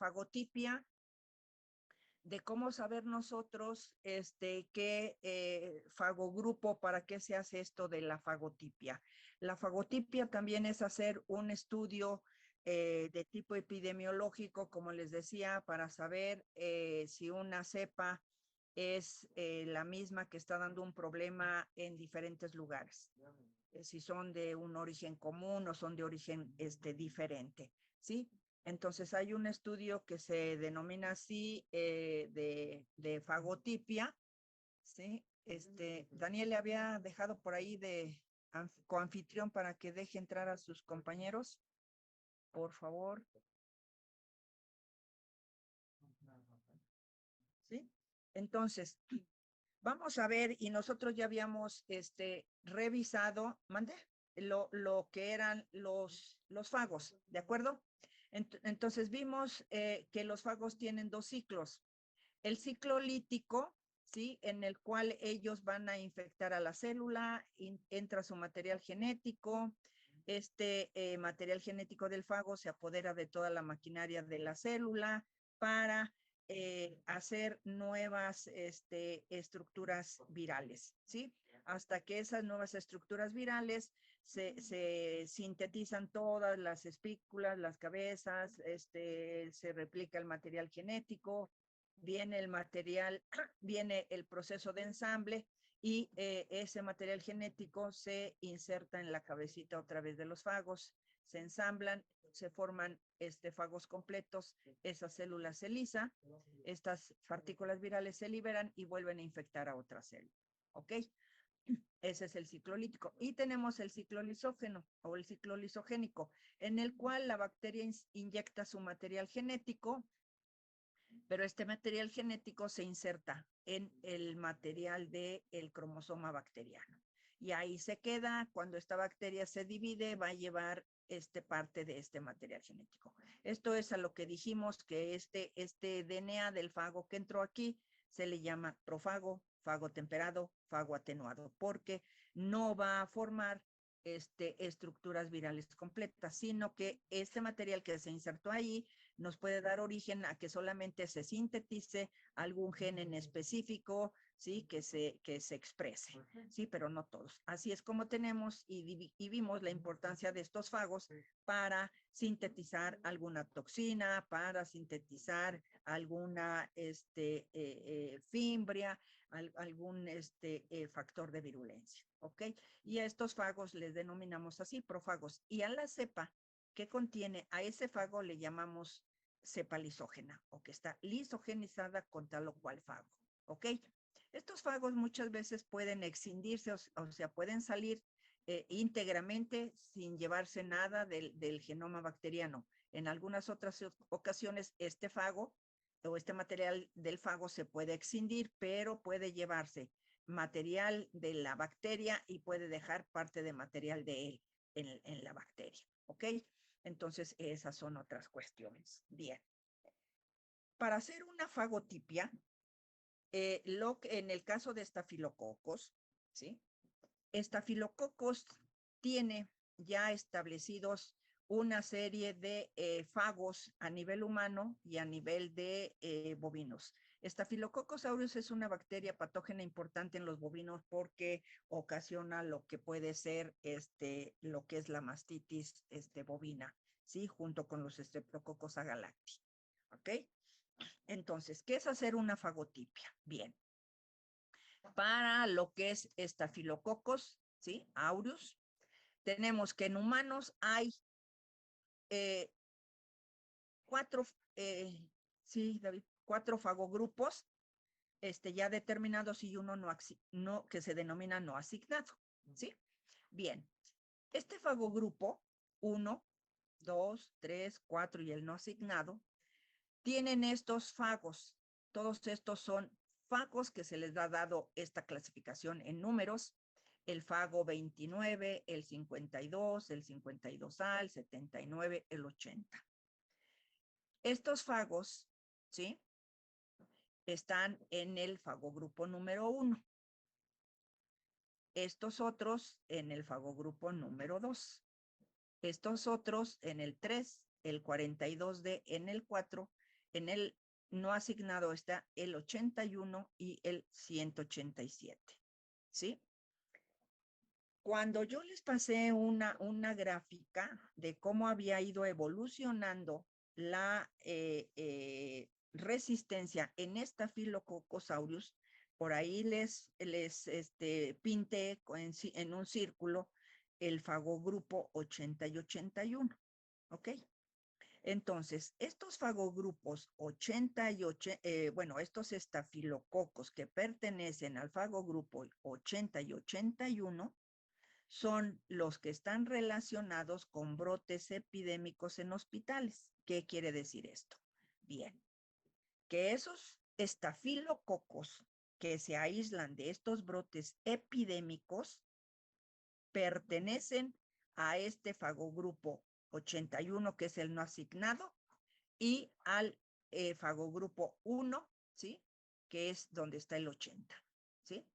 fagotipia, de cómo saber nosotros qué fagogrupo, para qué se hace esto de la fagotipia. La fagotipia también es hacer un estudio de tipo epidemiológico, como les decía, para saber si una cepa es la misma que está dando un problema en diferentes lugares, si son de un origen común o son de origen diferente, ¿sí? Entonces hay un estudio que se denomina así de fagotipia, ¿sí? Daniel le había dejado por ahí de coanfitrión para que deje entrar a sus compañeros, por favor. ¿Sí? Entonces, vamos a ver, y nosotros ya habíamos revisado, mande, lo que eran los fagos, ¿de acuerdo? Entonces vimos que los fagos tienen dos ciclos. El ciclo lítico, ¿sí? En el cual ellos van a infectar a la célula, entra su material genético, material genético del fago se apodera de toda la maquinaria de la célula para hacer nuevas estructuras virales, ¿sí? Hasta que esas nuevas estructuras virales se sintetizan todas las espículas, las cabezas, se replica el material genético, viene el material, viene el proceso de ensamble y ese material genético se inserta en la cabecita otra vez de los fagos, se ensamblan, se forman fagos completos, esa célula se lisa, estas partículas virales se liberan y vuelven a infectar a otra célula, ¿ok? Ese es el ciclo lítico. Y tenemos el ciclo lisógeno o el ciclo lisogénico, en el cual la bacteria inyecta su material genético, pero este material genético se inserta en el material del cromosoma bacteriano. Y ahí se queda, cuando esta bacteria se divide, va a llevar parte de este material genético. Esto es a lo que dijimos que este DNA del fago que entró aquí se le llama profago, fago temperado, fago atenuado, porque no va a formar estructuras virales completas, sino que este material que se insertó ahí nos puede dar origen a que solamente se sintetice algún gen en específico, ¿sí? Que se exprese, ¿sí? Pero no todos. Así es como tenemos y vimos la importancia de estos fagos para sintetizar alguna toxina, para sintetizar alguna fimbria, algún factor de virulencia, ¿ok? Y a estos fagos les denominamos así, profagos. Y a la cepa que contiene a ese fago le llamamos cepa lisógena, o que está lisogenizada con tal o cual fago, ¿ok? Estos fagos muchas veces pueden excindirse, o sea, pueden salir íntegramente sin llevarse nada del genoma bacteriano. En algunas otras ocasiones, este fago o este material del fago se puede excindir, pero puede llevarse material de la bacteria y puede dejar parte de material de él en la bacteria, ¿ok? Entonces, esas son otras cuestiones. Bien. Para hacer una fagotipia, en el caso de estafilococos, ¿sí? Estafilococos tiene ya establecidos una serie de fagos a nivel humano y a nivel de bovinos. Staphylococcus aureus es una bacteria patógena importante en los bovinos porque ocasiona lo que puede ser lo que es la mastitis bovina, ¿sí? Junto con los Streptococcus agalacti. ¿Ok? Entonces, ¿qué es hacer una fagotipia? Bien. Para lo que es Staphylococcus, ¿sí? Aureus, tenemos que en humanos hay cuatro, sí, David, cuatro fagogrupos ya determinados y uno no, que se denomina no asignado, ¿sí? Bien, este fagogrupo 1, 2, 3, 4 y el no asignado tienen estos fagos. Todos estos son fagos que se les ha dado esta clasificación en números. El fago 29, el 52, el 52A, el 79, el 80. Estos fagos, ¿sí? Están en el fagogrupo número 1. Estos otros en el fagogrupo número 2. Estos otros en el 3 el 42D en el 4, en el no asignado está el 81 y el 187, ¿sí? Cuando yo les pasé una gráfica de cómo había ido evolucionando la resistencia en Staphylococcus aureus, por ahí les pinté en un círculo el fagogrupo 80 y 81, ¿ok? Entonces, estos fagogrupos 80 y 80, bueno, estos estafilococos que pertenecen al fagogrupo 80 y 81 son los que están relacionados con brotes epidémicos en hospitales. ¿Qué quiere decir esto? Bien, que esos estafilococos que se aíslan de estos brotes epidémicos pertenecen a este fagogrupo 81, que es el no asignado, y al fagogrupo 1, ¿sí? Que es donde está el 80, ¿sí?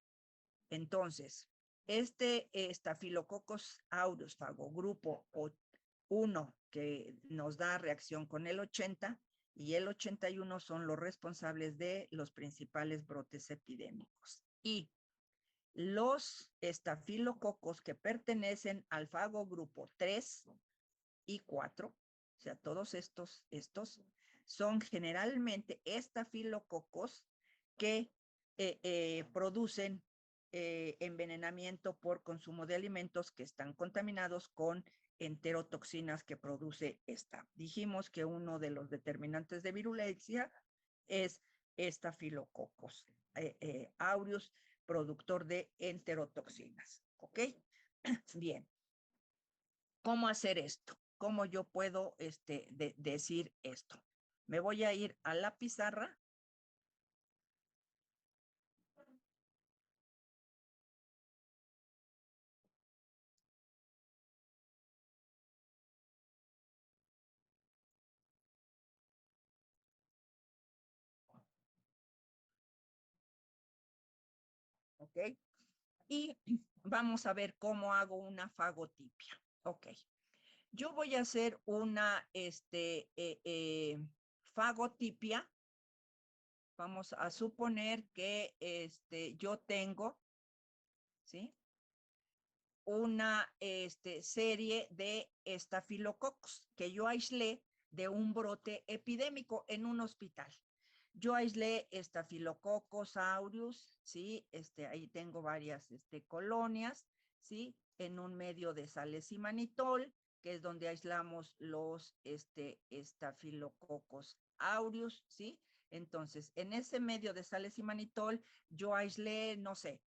Entonces, este Staphylococcus aureus fagogrupo 1, que nos da reacción con el 80, y el 81 son los responsables de los principales brotes epidémicos. Y los estafilococos que pertenecen al fagogrupo 3 y 4, o sea, todos estos son generalmente estafilococos que producen envenenamiento por consumo de alimentos que están contaminados con enterotoxinas que produce esta. Dijimos que uno de los determinantes de virulencia es Staphylococcus aureus, productor de enterotoxinas. ¿Ok? Bien. ¿Cómo hacer esto? ¿Cómo yo puedo decir esto? Me voy a ir a la pizarra. ¿Ok? Y vamos a ver cómo hago una fagotipia. Ok. Yo voy a hacer una fagotipia. Vamos a suponer que yo tengo, ¿sí? Una serie de estafilococos que yo aislé de un brote epidémico en un hospital. Yo aislé Staphylococcus aureus, ¿sí? Ahí tengo varias colonias, ¿sí? En un medio de sales y manitol, que es donde aislamos los Staphylococcus aureus, ¿sí? Entonces, en ese medio de sales y manitol, yo aislé, no sé,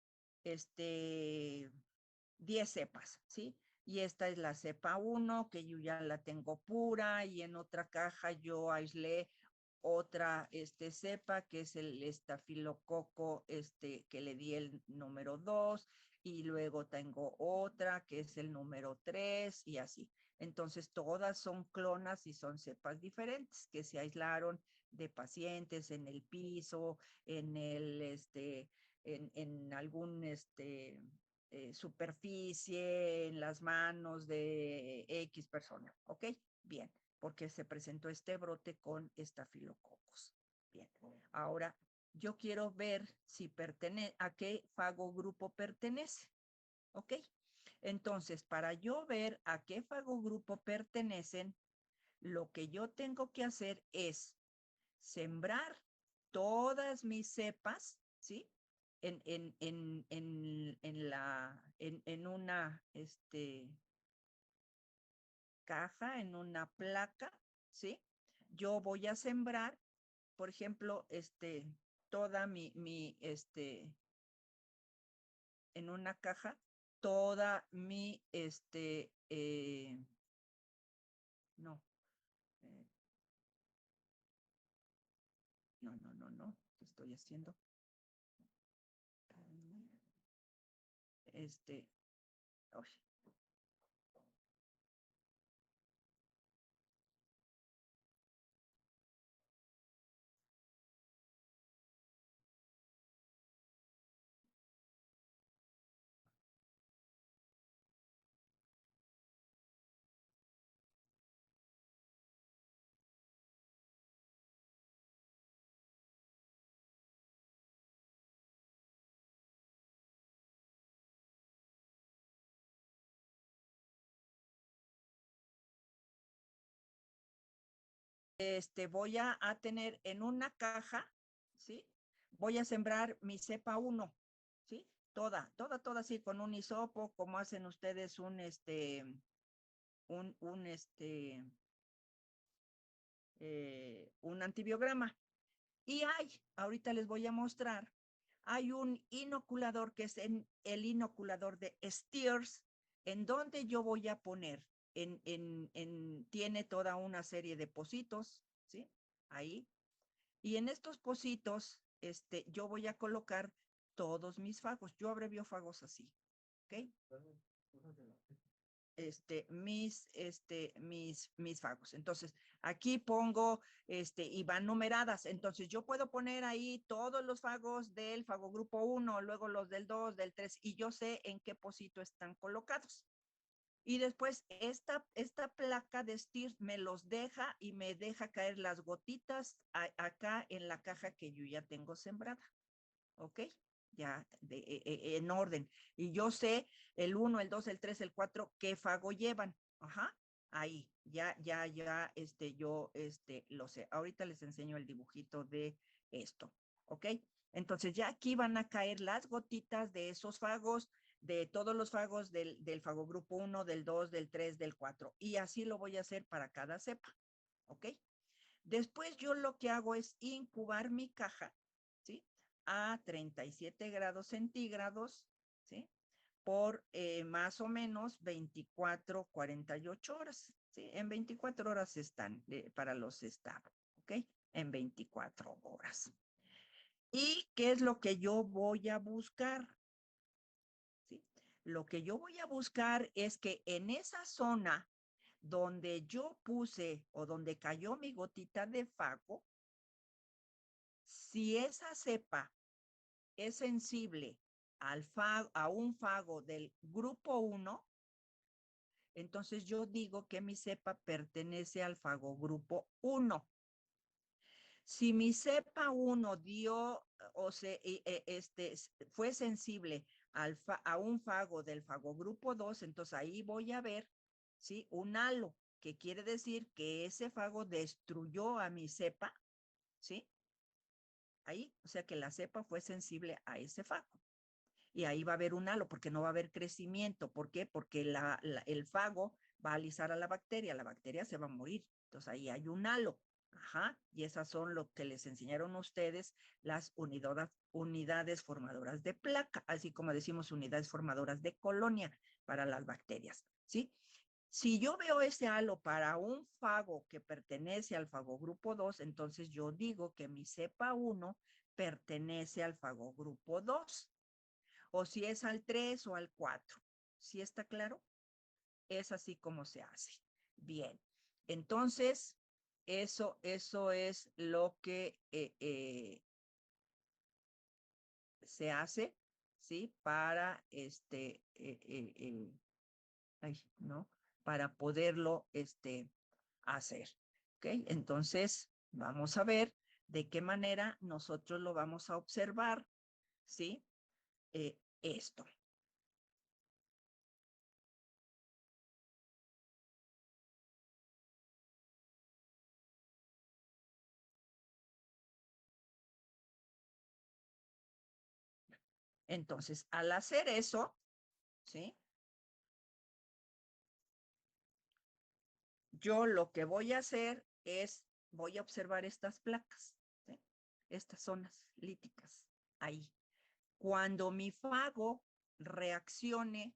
10 cepas, ¿sí? Y esta es la cepa 1, que yo ya la tengo pura, y en otra caja yo aislé otra cepa, que es el estafilococo, que le di el número 2, y luego tengo otra, que es el número 3, y así. Entonces, todas son clonas y son cepas diferentes que se aislaron de pacientes en el piso, en el, en algún, superficie, en las manos de X persona, ¿ok? Bien, porque se presentó este brote con estafilococos. Bien, ahora yo quiero ver si pertenece, a qué fagogrupo pertenece, ¿ok? Entonces, para yo ver a qué fagogrupo pertenecen, lo que yo tengo que hacer es sembrar todas mis cepas, ¿sí? En una caja, en una placa, ¿sí? Yo voy a sembrar, por ejemplo, toda en una caja, toda mi, no, eh, no, ¿qué estoy haciendo? Oh, voy a tener en una caja, ¿sí? Voy a sembrar mi cepa 1, ¿sí? Toda así con un hisopo, como hacen ustedes un antibiograma. Y ahorita les voy a mostrar, hay un inoculador que es el inoculador de Steers, en donde yo voy a poner, tiene toda una serie de pocitos, ¿sí? Ahí. Y en estos pocitos, yo voy a colocar todos mis fagos. Yo abrevio fagos así, ¿ok? Mis fagos. Entonces, aquí pongo, y van numeradas. Entonces, yo puedo poner ahí todos los fagos del fago grupo 1, luego los del 2, del 3, y yo sé en qué pocito están colocados. Y después esta placa de Steer me los deja y me deja caer las gotitas acá en la caja que yo ya tengo sembrada. ¿Ok? Ya en orden. Y yo sé el 1, el 2, el 3, el 4, qué fago llevan. Ajá, ahí, yo lo sé. Ahorita les enseño el dibujito de esto, ¿ok? Entonces ya aquí van a caer las gotitas de esos fagos, de todos los fagos del fago grupo 1, del 2, del 3, del 4. Y así lo voy a hacer para cada cepa, ¿ok? Después yo lo que hago es incubar mi caja, ¿sí? A 37 grados centígrados, ¿sí? Por más o menos 24, 48 horas, ¿sí? En 24 horas están para los estados, ¿ok? En 24 horas. ¿Y qué es lo que yo voy a buscar? ¿Sí? Lo que yo voy a buscar es que en esa zona donde yo puse o donde cayó mi gotita de fago, si esa cepa es sensible a un fago del grupo 1, entonces yo digo que mi cepa pertenece al fago grupo 1. Si mi cepa 1 dio o se, fue sensible a un fago del fago grupo 2, entonces ahí voy a ver, ¿sí? Un halo, que quiere decir que ese fago destruyó a mi cepa, ¿sí? Ahí, o sea que la cepa fue sensible a ese fago. Y ahí va a haber un halo, porque no va a haber crecimiento. ¿Por qué? Porque el fago va a alisar a la bacteria se va a morir. Entonces ahí hay un halo. Ajá, y esas son lo que les enseñaron a ustedes, las unidades formadoras de placa, así como decimos unidades formadoras de colonia para las bacterias, ¿sí? Si yo veo ese halo para un fago que pertenece al fago grupo 2, entonces yo digo que mi cepa 1 pertenece al fago grupo 2, o si es al 3 o al 4. ¿Sí está claro? Es así como se hace. Bien, entonces, eso es lo que se hace, ¿sí? Para ¿no? Para poderlo hacer. ¿Ok? Entonces, vamos a ver de qué manera nosotros lo vamos a observar, ¿sí? Esto. Entonces, al hacer eso, ¿sí? Yo lo que voy a hacer es, voy a observar estas placas, ¿sí? Estas zonas líticas, ahí. Cuando mi fago reaccione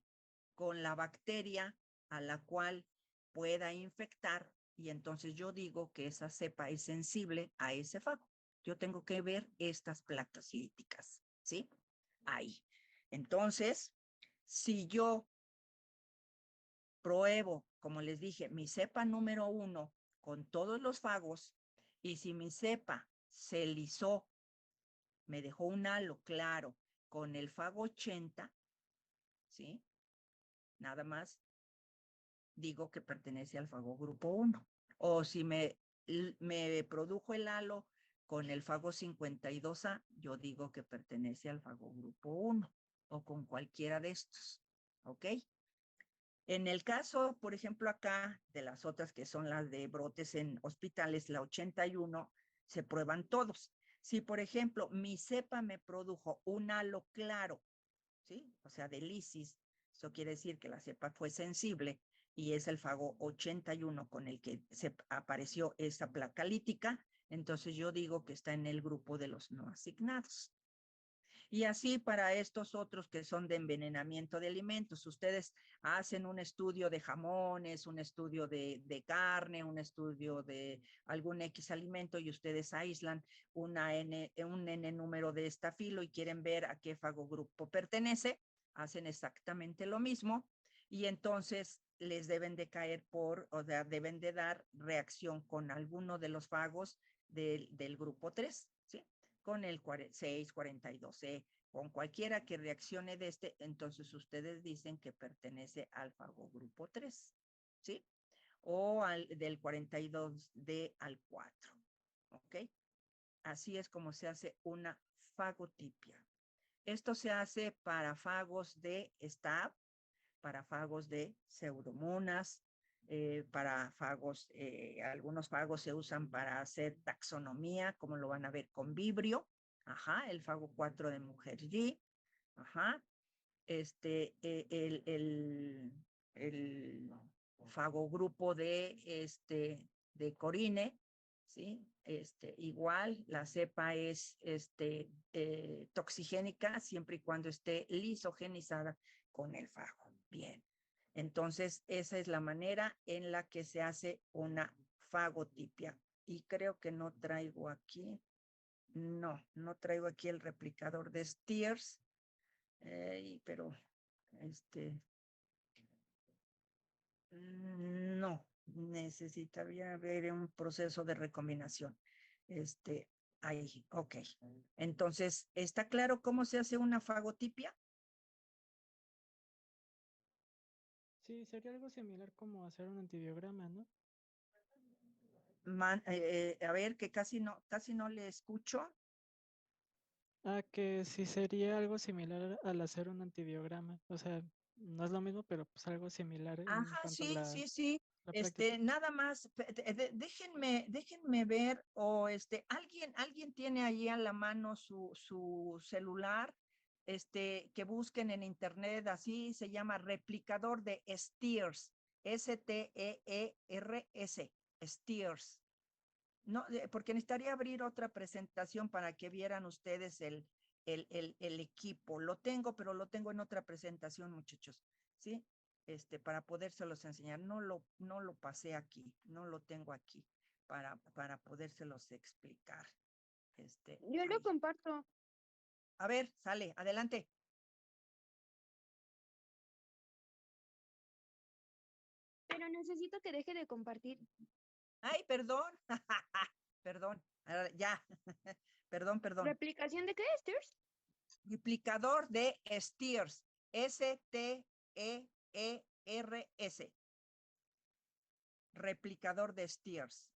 con la bacteria a la cual pueda infectar, y entonces yo digo que esa cepa es sensible a ese fago. Yo tengo que ver estas placas líticas, ¿sí? Ahí. Entonces, si yo pruebo, como les dije, mi cepa número 1 con todos los fagos, y si mi cepa se lisó, me dejó un halo claro con el fago 80, ¿sí? Nada más digo que pertenece al fago grupo 1. O si me produjo el halo con el fago 52A, yo digo que pertenece al fago grupo 1 o con cualquiera de estos. ¿Ok? En el caso, por ejemplo, acá de las otras que son las de brotes en hospitales, la 81, se prueban todos. Si, por ejemplo, mi cepa me produjo un halo claro, ¿sí? O sea, de lisis, eso quiere decir que la cepa fue sensible y es el fago 81 con el que se apareció esa placa lítica, entonces yo digo que está en el grupo de los no asignados. Y así para estos otros que son de envenenamiento de alimentos, ustedes hacen un estudio de jamones, un estudio de carne, un estudio de algún X alimento y ustedes aíslan un N número de estafilo y quieren ver a qué fagogrupo pertenece, hacen exactamente lo mismo y entonces les deben de caer o sea, deben de dar reacción con alguno de los fagos del grupo 3, ¿sí? Con el 6, 42C, con cualquiera que reaccione de este, entonces ustedes dicen que pertenece al fagogrupo 3, ¿sí? O del 42D al 4, ¿ok? Así es como se hace una fagotipia. Esto se hace para fagos de Stab, para fagos de pseudomonas, para fagos, algunos fagos se usan para hacer taxonomía, como lo van a ver con Vibrio, ajá, el fago 4 de mujer G, ajá, el fagogrupo de Corine, ¿sí? Igual la cepa es toxigénica siempre y cuando esté lisogenizada con el fago. Bien. Entonces, esa es la manera en la que se hace una fagotipia. Y creo que no traigo aquí, no traigo aquí el replicador de Steers, pero este, no, necesitaría ver un proceso de recombinación. Ahí, ok. Entonces, ¿está claro cómo se hace una fagotipia? Sí, sería algo similar como hacer un antibiograma, ¿no? A ver, que casi no le escucho. Ah, que sí sería algo similar al hacer un antibiograma. O sea, no es lo mismo, pero pues algo similar en Ajá, cuanto a sí, sí, sí. la práctica. Nada más, déjenme ver, o alguien tiene ahí a la mano su celular, que busquen en internet, así se llama replicador de Steers, Steers, Steers. No, porque necesitaría abrir otra presentación para que vieran ustedes el equipo. Lo tengo, pero lo tengo en otra presentación, muchachos, ¿sí? Para podérselos enseñar. No lo pasé aquí, no lo tengo aquí para podérselos explicar. Yo lo Ahí. comparto, A ver, sale, adelante. pero necesito que deje de compartir. Ay, perdón. Perdón. Ya. Perdón. ¿Replicación de qué, Stairs? Duplicador de Steers. Steers. Replicador de Steers.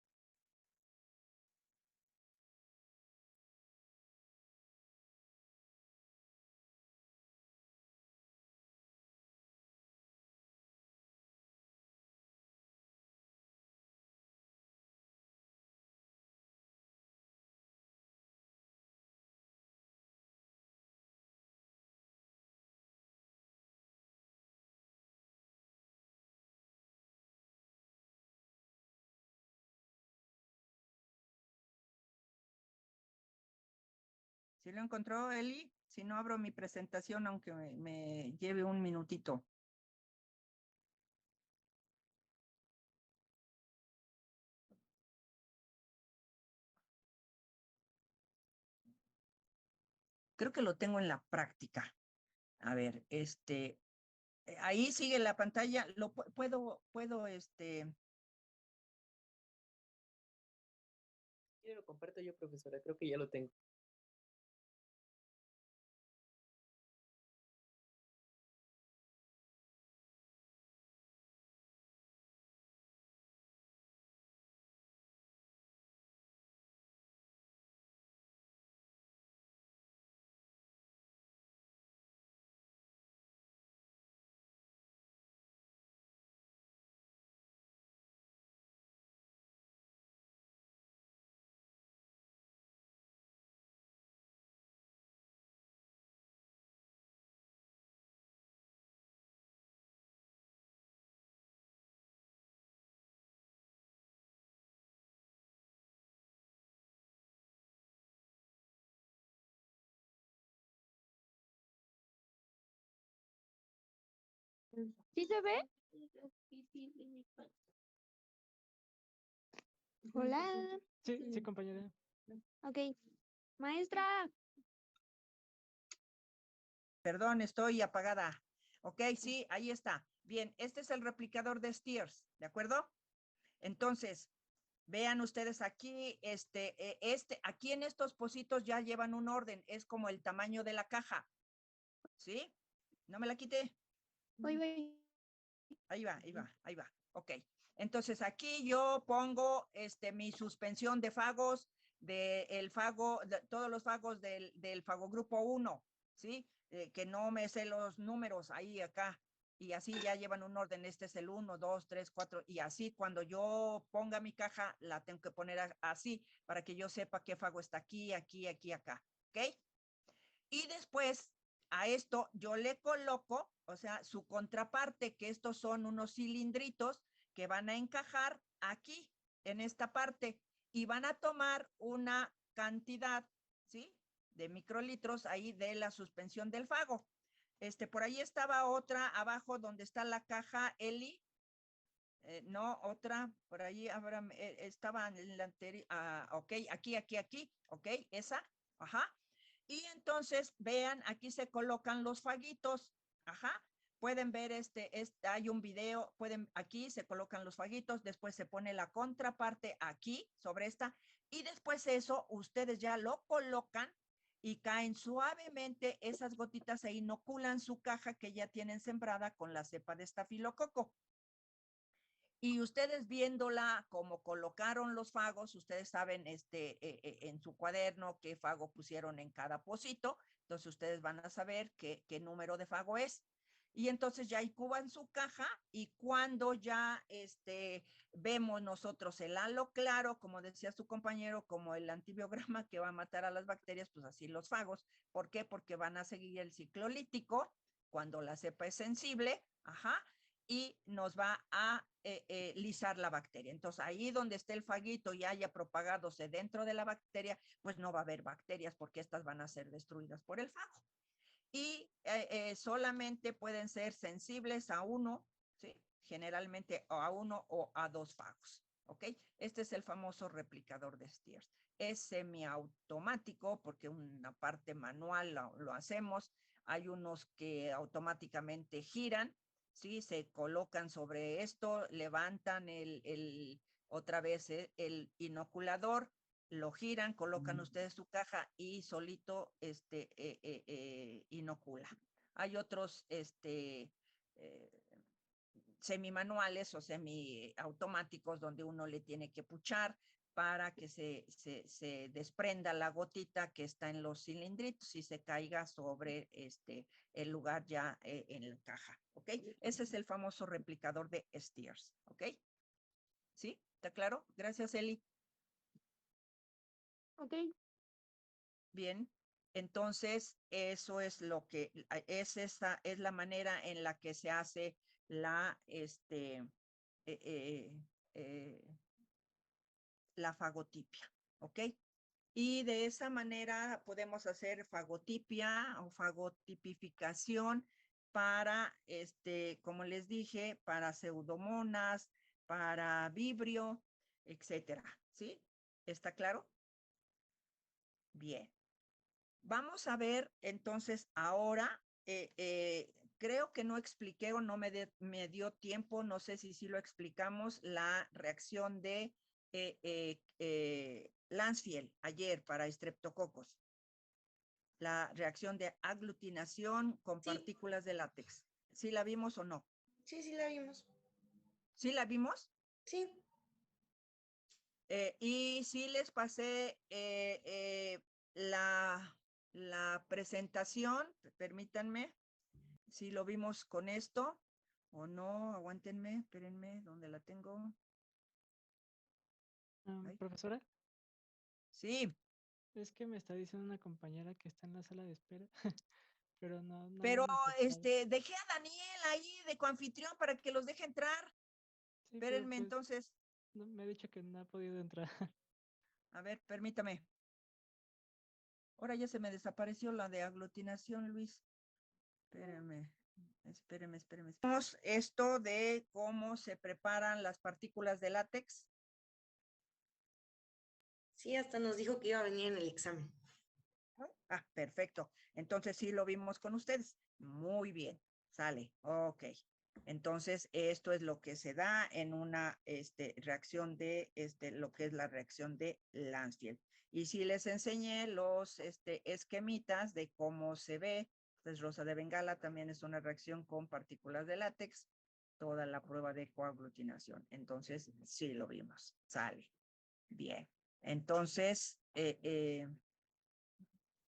¿Sí lo encontró, Eli? Si no, abro mi presentación, aunque me lleve un minutito. Creo que lo tengo en la práctica. A ver, ahí sigue la pantalla. Sí, lo comparto yo, profesora. Creo que ya lo tengo. ¿Sí se ve? Hola. Sí, compañera. Ok. Maestra. Perdón, estoy apagada. Ok, sí, ahí está. Bien, este es el replicador de Steers, ¿de acuerdo? Entonces, vean ustedes aquí, aquí en estos pocitos ya llevan un orden, es como el tamaño de la caja, ¿sí? No me la quité. Voy, voy. Ahí va, ahí va, ahí va. Ok. Entonces aquí yo pongo mi suspensión de fagos, todos los fagos del fago grupo 1, ¿sí? Que no me sé los números ahí acá. Y así ya llevan un orden. Este es el 1, 2, 3, 4. Y así cuando yo ponga mi caja, la tengo que poner así para que yo sepa qué fago está aquí, aquí, aquí, acá. ¿Ok? Y después a esto yo le coloco, o sea, su contraparte, que estos son unos cilindritos que van a encajar aquí, en esta parte, y van a tomar una cantidad, ¿sí? De microlitros ahí de la suspensión del fago. Por ahí estaba otra abajo donde está la caja Eli. No, otra, por ahí estaba en la anterior, ok, aquí, ok, esa, ajá. Y entonces, vean, aquí se colocan los faguitos, ajá. Pueden ver hay un video, aquí se colocan los faguitos, después se pone la contraparte aquí, sobre esta, y después eso, ustedes ya lo colocan y caen suavemente, esas gotitas se inoculan su caja que ya tienen sembrada con la cepa de estafilococo. Y ustedes viéndola como colocaron los fagos, ustedes saben en su cuaderno qué fago pusieron en cada pocito, entonces ustedes van a saber qué número de fago es. Y entonces ya incuban su caja y cuando ya vemos nosotros el halo claro, como decía su compañero, como el antibiograma que va a matar a las bacterias, pues así los fagos. ¿Por qué? Porque van a seguir el ciclo lítico cuando la cepa es sensible, ajá, y nos va a lisar la bacteria. Entonces, ahí donde esté el faguito y haya propagadose dentro de la bacteria, pues no va a haber bacterias porque estas van a ser destruidas por el fago. Y solamente pueden ser sensibles a uno, ¿sí? Generalmente a uno o a dos fagos, ¿ok? Este es el famoso replicador de Steers. Es semiautomático porque una parte manual lo hacemos. Hay unos que automáticamente giran, ¿sí? Se colocan sobre esto, levantan otra vez el inoculador, lo giran, colocan ustedes su caja y solito inocula. Hay otros semimanuales o semiautomáticos donde uno le tiene que puchar para que se desprenda la gotita que está en los cilindritos y se caiga sobre el lugar ya en la caja, ¿ok? Ese es el famoso replicador de Steers, ¿ok? ¿Sí? ¿Está claro? Gracias, Eli. Ok. Bien, entonces eso es lo que esa es la manera en la que se hace la eh, eh, la fagotipia, ¿ok? Y de esa manera podemos hacer fagotipia o fagotipificación para como les dije, para pseudomonas, para vibrio, etcétera, ¿sí? ¿Está claro? Bien. Vamos a ver entonces ahora, creo que no expliqué o no me dio tiempo, no sé si sí lo explicamos, la reacción de Lansfield ayer para estreptococos, la reacción de aglutinación con Sí. partículas de látex. ¿Sí la vimos o no? Sí, sí la vimos. ¿Sí la vimos? Sí. Y sí les pasé la presentación, permítanme, si lo vimos con esto o no, aguántenme, espérenme, ¿dónde la tengo? Ay, Profesora, sí, es que me está diciendo una compañera que está en la sala de espera, pero no la pero hemos aceptado. dejé a Daniel ahí de coanfitrión para que los deje entrar. Sí, pero Espérenme pues entonces, no, me ha dicho que no ha podido entrar. a ver, permítame. Ahora ya se me desapareció la de aglutinación, Luis. Espérenme. Espéreme. Vemos esto de cómo se preparan las partículas de látex. Sí, hasta nos dijo que iba a venir en el examen. Ah, perfecto. Entonces sí lo vimos con ustedes. Muy bien. Sale. Ok. Entonces, esto es lo que se da en una reacción de lo que es la reacción de Landsfield. Y si les enseñé los esquemitas de cómo se ve, pues rosa de bengala también es una reacción con partículas de látex, toda la prueba de coaglutinación. Entonces, sí lo vimos. Sale. Bien. Entonces,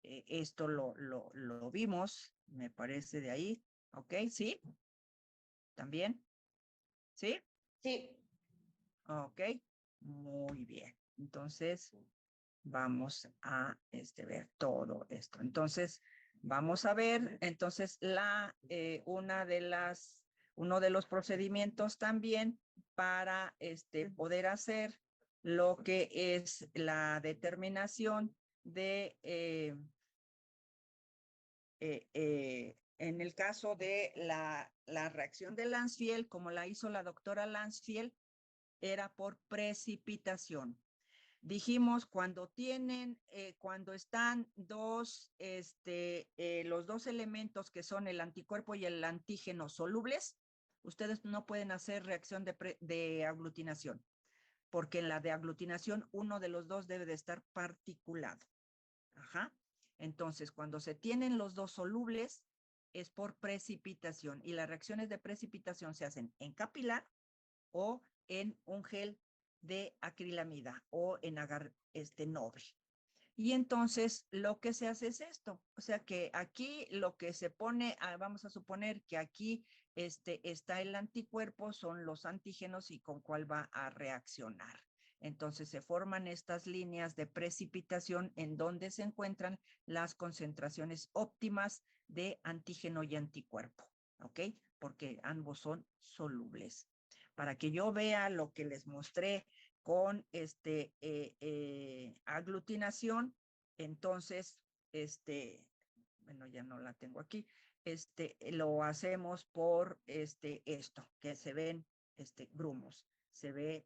esto lo vimos, me parece de ahí. ¿Ok? ¿Sí? ¿También? ¿Sí? Sí. Ok, muy bien. Entonces, vamos a ver todo esto. Entonces, vamos a ver, entonces, uno de los procedimientos también para poder hacer lo que es la determinación de en el caso de la reacción de Landsfield, como la hizo la doctora Landsfield, era por precipitación. Dijimos cuando están los dos elementos que son el anticuerpo y el antígeno solubles, ustedes no pueden hacer reacción de aglutinación, porque en la de aglutinación uno de los dos debe de estar particulado. Ajá. Entonces, cuando se tienen los dos solubles, es por precipitación, y las reacciones de precipitación se hacen en capilar o en un gel de acrilamida o en agar noble. Y entonces lo que se hace es esto, o sea que aquí lo que se pone, vamos a suponer que aquí está el anticuerpo, son los antígenos y con cuál va a reaccionar. Entonces se forman estas líneas de precipitación en donde se encuentran las concentraciones óptimas de antígeno y anticuerpo, ¿ok? Porque ambos son solubles. Para que yo vea lo que les mostré con aglutinación, entonces, bueno, ya no la tengo aquí, lo hacemos por esto, que se ven grumos, se ve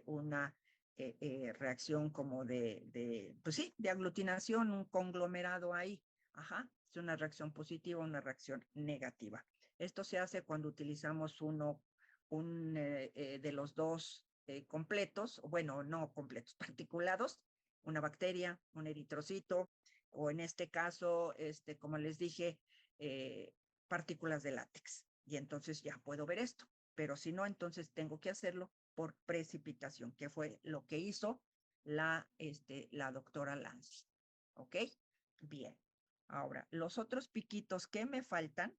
una reacción como pues sí, de aglutinación, un conglomerado ahí, ajá, es una reacción positiva, una reacción negativa. Esto se hace cuando utilizamos de los dos completos, bueno, no completos, particulados, una bacteria, un eritrocito, o en este caso, como les dije, partículas de látex. Y entonces ya puedo ver esto, pero si no, entonces tengo que hacerlo por precipitación, que fue lo que hizo la doctora Lanzi. ¿Ok? Bien. Ahora, los otros piquitos que me faltan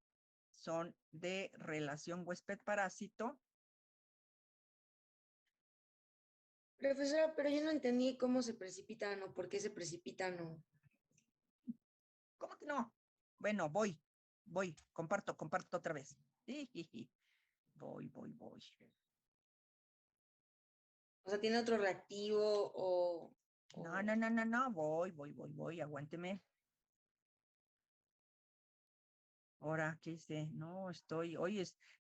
son de relación huésped-parásito. Profesora, pero yo no entendí cómo se precipitan o por qué se precipitan o... ¿Cómo que no? Bueno, voy, comparto otra vez. Voy. O sea, ¿tiene otro reactivo o...? No, voy, aguánteme. Ahora, ¿qué hice? No,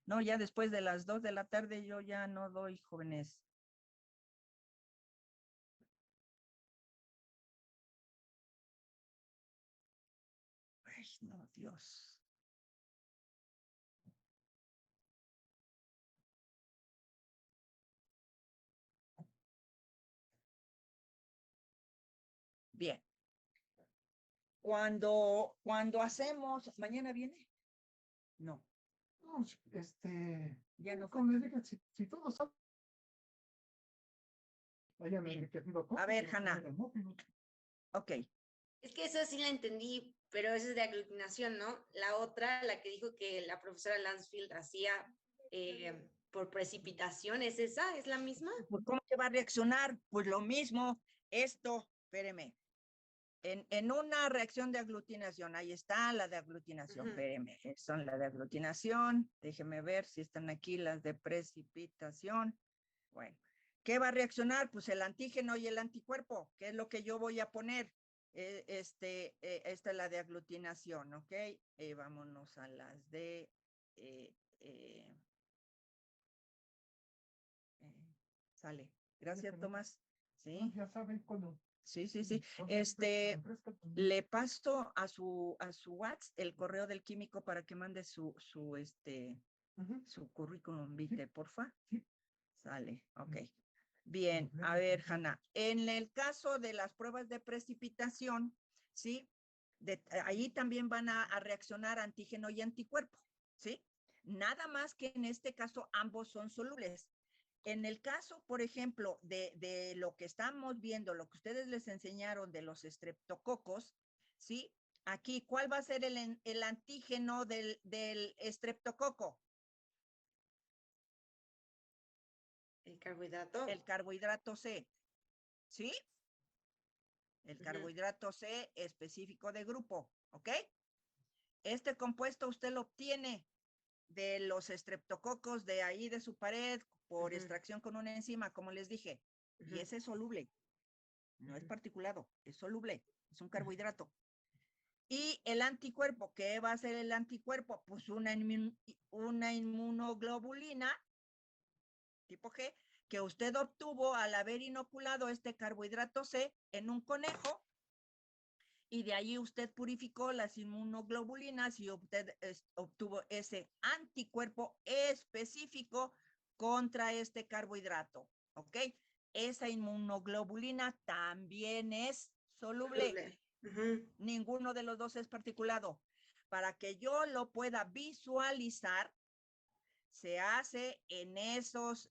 no, ya después de las 2 de la tarde yo ya no doy, jóvenes. Ay, no, Dios. Bien. Cuando hacemos, ¿mañana viene? No. No, Ya no. como les dije, si todo sale. Vayan Bien. enriqueciendo A ver, Hanna. Ok. Es que esa sí la entendí, pero esa es de aglutinación, ¿no? La otra, la que dijo que la profesora Landsfield hacía por precipitación, ¿es esa? ¿Es la misma? Pues, ¿cómo que va a reaccionar? Pues lo mismo, espéreme. En una reacción de aglutinación, ahí está la de aglutinación, espéreme, son la de aglutinación, déjeme ver si están aquí las de precipitación. Bueno, ¿qué va a reaccionar? Pues el antígeno y el anticuerpo, que es lo que yo voy a poner. Esta es la de aglutinación, ¿ok? Vámonos a las de sale. Gracias, Tomás. Sí. Ya saben cuando. Sí. Le paso a su WhatsApp el correo del químico para que mande su currículum vitae, porfa. Sí. Sale, ok. Bien, a ver, Hanna, en el caso de las pruebas de precipitación, ¿sí? Ahí también van a reaccionar antígeno y anticuerpo, ¿sí? Nada más que en este caso ambos son solubles. En el caso, por ejemplo, de lo que estamos viendo, lo que ustedes les enseñaron de los estreptococos, ¿sí? Aquí, ¿cuál va a ser el antígeno del estreptococo? El carbohidrato. El carbohidrato C, ¿sí? El carbohidrato C específico de grupo, ¿ok? Este compuesto usted lo obtiene de los estreptococos de ahí de su pared por extracción con una enzima, como les dije, y ese es soluble, no es particulado, es soluble, es un carbohidrato. Y el anticuerpo, ¿qué va a ser el anticuerpo? Pues una inmunoglobulina tipo G, que usted obtuvo al haber inoculado este carbohidrato C en un conejo, y de ahí usted purificó las inmunoglobulinas y usted obtuvo ese anticuerpo específico contra este carbohidrato, ¿ok? Esa inmunoglobulina también es soluble. Ninguno de los dos es particulado. Para que yo lo pueda visualizar, se hace en esos,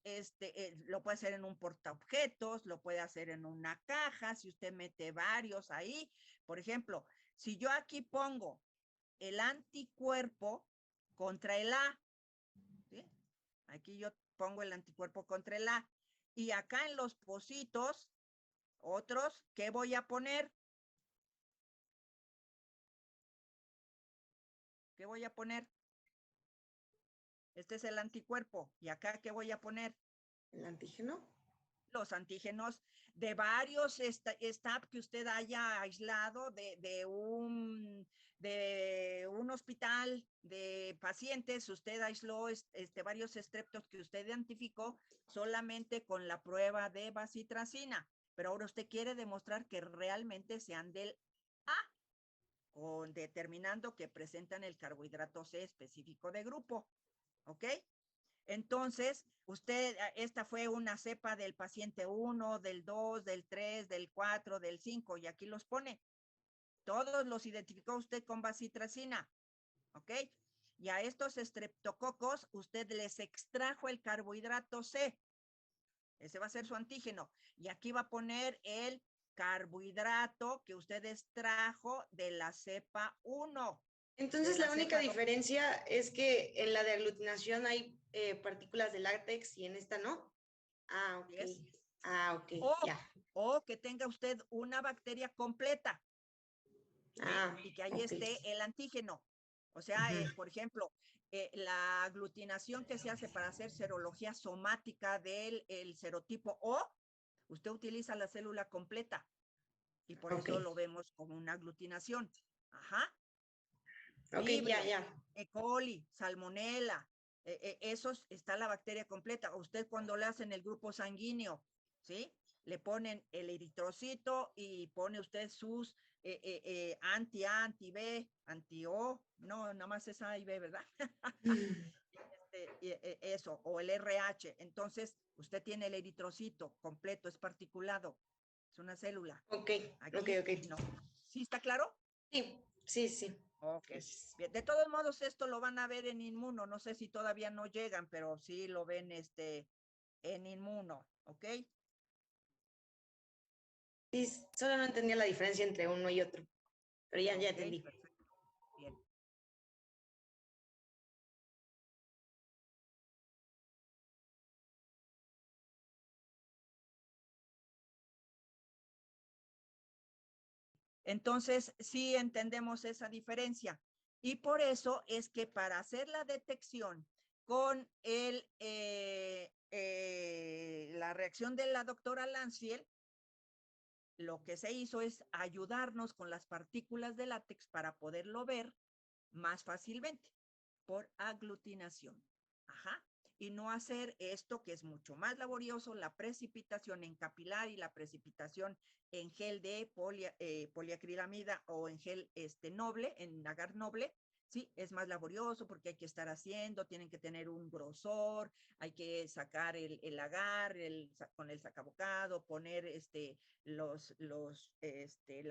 lo puede hacer en un portaobjetos, lo puede hacer en una caja, si usted mete varios ahí. Por ejemplo, si yo aquí pongo el anticuerpo contra el A, ¿sí? Aquí yo pongo el anticuerpo contra el A, y acá en los pocitos, otros, ¿qué voy a poner? ¿Qué voy a poner? Este es el anticuerpo. ¿Y acá qué voy a poner? ¿El antígeno? Los antígenos de varios staff que usted haya aislado de un hospital de pacientes. Usted aisló varios estreptos que usted identificó solamente con la prueba de bacitracina. Pero ahora usted quiere demostrar que realmente sean del A, determinando que presentan el carbohidrato C específico de grupo. ¿Ok? Entonces, esta fue una cepa del paciente 1, del 2, del 3, del 4, del 5, y aquí los pone. Todos los identificó usted con bacitracina, ¿ok? Y a estos estreptococos, usted les extrajo el carbohidrato C. Ese va a ser su antígeno. Y aquí va a poner el carbohidrato que usted extrajo de la cepa 1. Entonces, la única diferencia es que en la de aglutinación hay partículas de látex y en esta no. Ah, ok. Yes. Ah, ok, ya. O que tenga usted una bacteria completa. Ah, y que ahí esté el antígeno. O sea, por ejemplo, la aglutinación que se hace para hacer serología somática del serotipo O, usted utiliza la célula completa y por eso lo vemos como una aglutinación. Ajá. Ok, Vibrio, ya. E. coli, salmonella, esos está la bacteria completa. Usted cuando le hacen el grupo sanguíneo, ¿sí? Le ponen el eritrocito y pone usted sus anti-A, anti-B, anti-O, no, nada más es A y B, ¿verdad? Eso, o el RH. Entonces, usted tiene el eritrocito completo, es particulado, es una célula. Ok, aquí, ok. No. ¿Sí está claro? Sí. Ok. Bien. De todos modos, esto lo van a ver en Inmuno. No sé si todavía no llegan, pero sí lo ven en Inmuno, ¿ok? Sí, solo no entendía la diferencia entre uno y otro, pero ya entendí. Perfecto. Bien. Entonces, sí entendemos esa diferencia. Y por eso es que para hacer la detección con la reacción de la doctora Lansfield, lo que se hizo es ayudarnos con las partículas de látex para poderlo ver más fácilmente. por aglutinación. Ajá. Y no hacer esto que es mucho más laborioso, la precipitación en capilar y la precipitación en gel de poliacrilamida o en gel noble, en agar noble, sí, es más laborioso porque hay que estar haciendo, tienen que tener un grosor, hay que sacar el agar con el sacabocado, poner el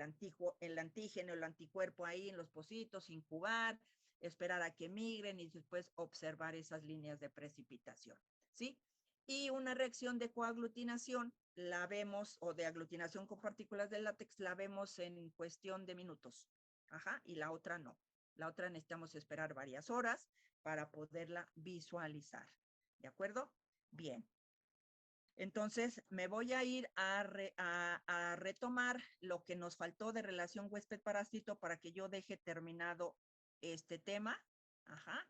antígeno, el anticuerpo ahí en los pocitos, incubar, esperar a que migren y después observar esas líneas de precipitación, ¿sí? Y una reacción de coaglutinación la vemos, o de aglutinación con partículas de látex, la vemos en cuestión de minutos, ajá, y la otra no. La otra necesitamos esperar varias horas para poderla visualizar, ¿de acuerdo? Bien. Entonces, me voy a ir a retomar lo que nos faltó de relación huésped-parásito para que yo deje terminado este tema. Ajá.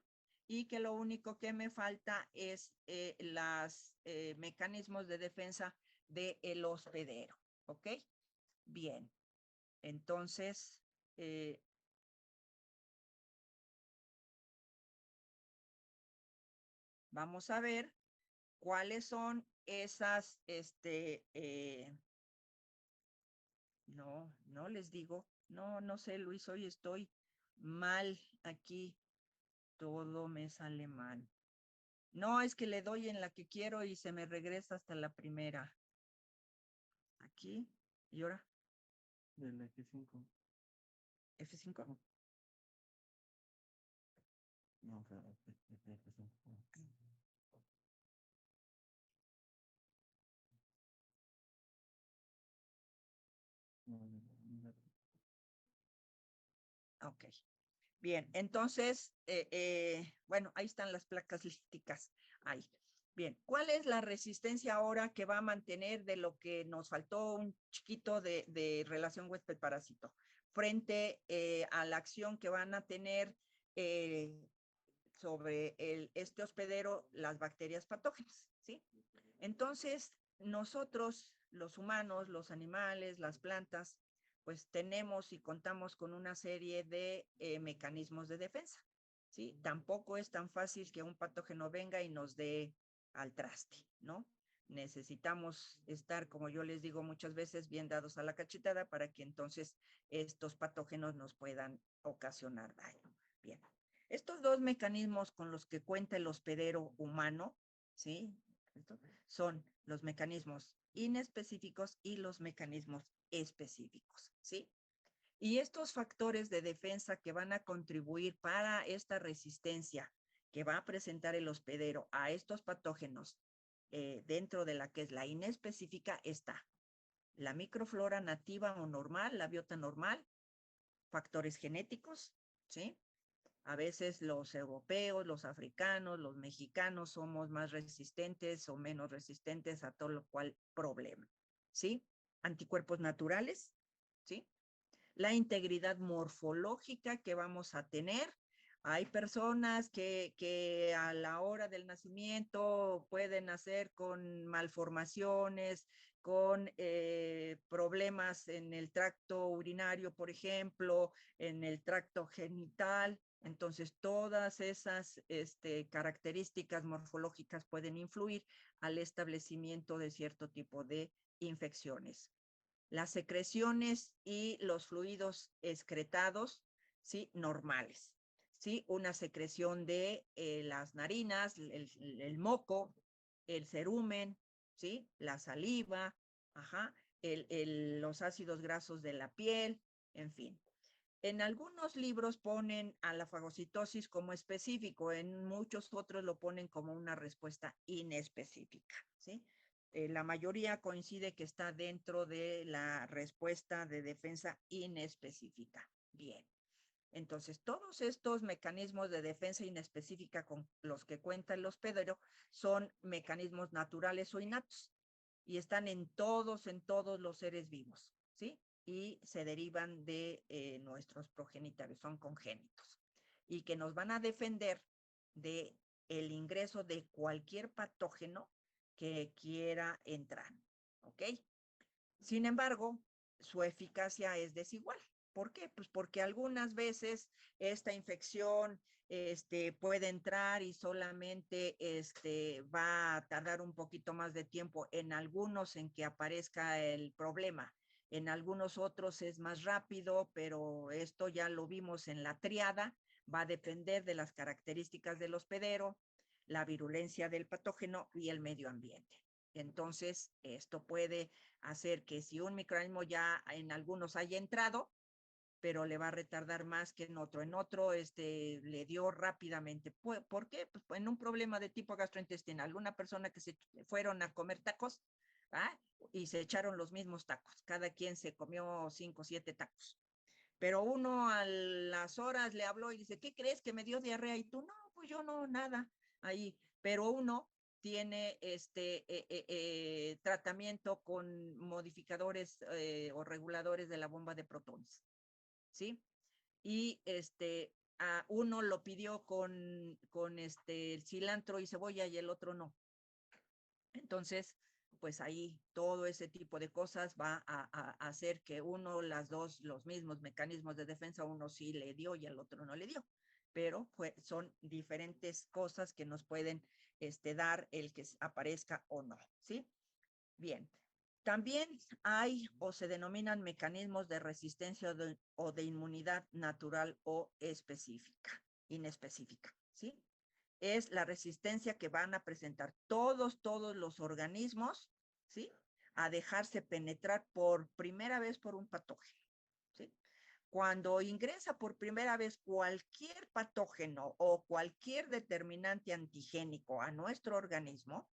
Y que lo único que me falta es los mecanismos de defensa del hospedero. ¿Ok? Bien. Entonces, vamos a ver cuáles son esas, no les digo, no sé, Luis, hoy estoy mal aquí, todo me sale mal. No, es que le doy en la que quiero y se me regresa hasta la primera. Aquí, y ahora. Del F5. F5. No, o sea, F5. Ok. Bien, entonces, bueno, ahí están las placas lísticas. Ahí. Bien, ¿cuál es la resistencia ahora que va a mantener de lo que nos faltó un chiquito de relación huésped-parásito frente a la acción que van a tener sobre este hospedero las bacterias patógenas, ¿sí? Entonces, nosotros, los humanos, los animales, las plantas, pues tenemos y contamos con una serie de mecanismos de defensa, ¿sí? Tampoco es tan fácil que un patógeno venga y nos dé al traste, ¿no? Necesitamos estar, como yo les digo muchas veces, bien dados a la cachetada para que entonces estos patógenos nos puedan ocasionar daño. Bien. Estos dos mecanismos con los que cuenta el hospedero humano, ¿sí? Son los mecanismos inespecíficos y los mecanismos específicos, ¿sí? Y estos factores de defensa que van a contribuir para esta resistencia que va a presentar el hospedero a estos patógenos dentro de la que es la inespecífica está la microflora nativa o normal, la biota normal, factores genéticos, ¿sí? A veces los europeos, los africanos, los mexicanos somos más resistentes o menos resistentes a todo lo cual problema, ¿sí? Anticuerpos naturales, ¿sí? La integridad morfológica que vamos a tener. Hay personas que a la hora del nacimiento pueden nacer con malformaciones, con problemas en el tracto urinario, por ejemplo, en el tracto genital. Entonces, todas esas características morfológicas pueden influir al establecimiento de cierto tipo de infecciones. Las secreciones y los fluidos excretados, ¿sí? Normales, ¿sí? Una secreción de las narinas, el moco, el cerumen, ¿sí? La saliva, ajá, los ácidos grasos de la piel, en fin. En algunos libros ponen a la fagocitosis como específico, en muchos otros lo ponen como una respuesta inespecífica, ¿sí? La mayoría coincide que está dentro de la respuesta de defensa inespecífica. Bien. Entonces, todos estos mecanismos de defensa inespecífica con los que cuenta el hospedero son mecanismos naturales o innatos y están en todos los seres vivos, ¿sí? Y se derivan de nuestros progenitores, son congénitos y que nos van a defender de el ingreso de cualquier patógeno que quiera entrar, ¿ok? Sin embargo, su eficacia es desigual, ¿Por qué? Pues porque algunas veces esta infección puede entrar y solamente va a tardar un poquito más de tiempo en algunos en que aparezca el problema. En algunos otros es más rápido, pero esto ya lo vimos en la triada, va a depender de las características del hospedero, la virulencia del patógeno y el medio ambiente. Entonces, esto puede hacer que si un microorganismo ya en algunos haya entrado, pero le va a retardar más que en otro. En otro, le dio rápidamente. ¿Por qué? Pues en un problema de tipo gastrointestinal. Una persona que se fueron a comer tacos, ¿ah? Y se echaron los mismos tacos. Cada quien se comió 5 o 7 tacos. Pero uno a las horas le habló y dice, ¿qué crees que me dio diarrea? Y tú, no, pues yo no, nada. Ahí. Pero uno tiene tratamiento con modificadores o reguladores de la bomba de protones. ¿Sí? Y a uno lo pidió con el cilantro y cebolla y el otro no. Entonces, pues ahí todo ese tipo de cosas va a hacer que uno, las dos, los mismos mecanismos de defensa, uno sí le dio y al otro no le dio. Pero son diferentes cosas que nos pueden dar el que aparezca o no, ¿sí? Bien. También hay o se denominan mecanismos de resistencia o de inmunidad natural o específica, inespecífica, ¿sí? Es la resistencia que van a presentar todos los organismos, ¿sí? A dejarse penetrar por primera vez por un patógeno, ¿sí? Cuando ingresa por primera vez cualquier patógeno o cualquier determinante antigénico a nuestro organismo,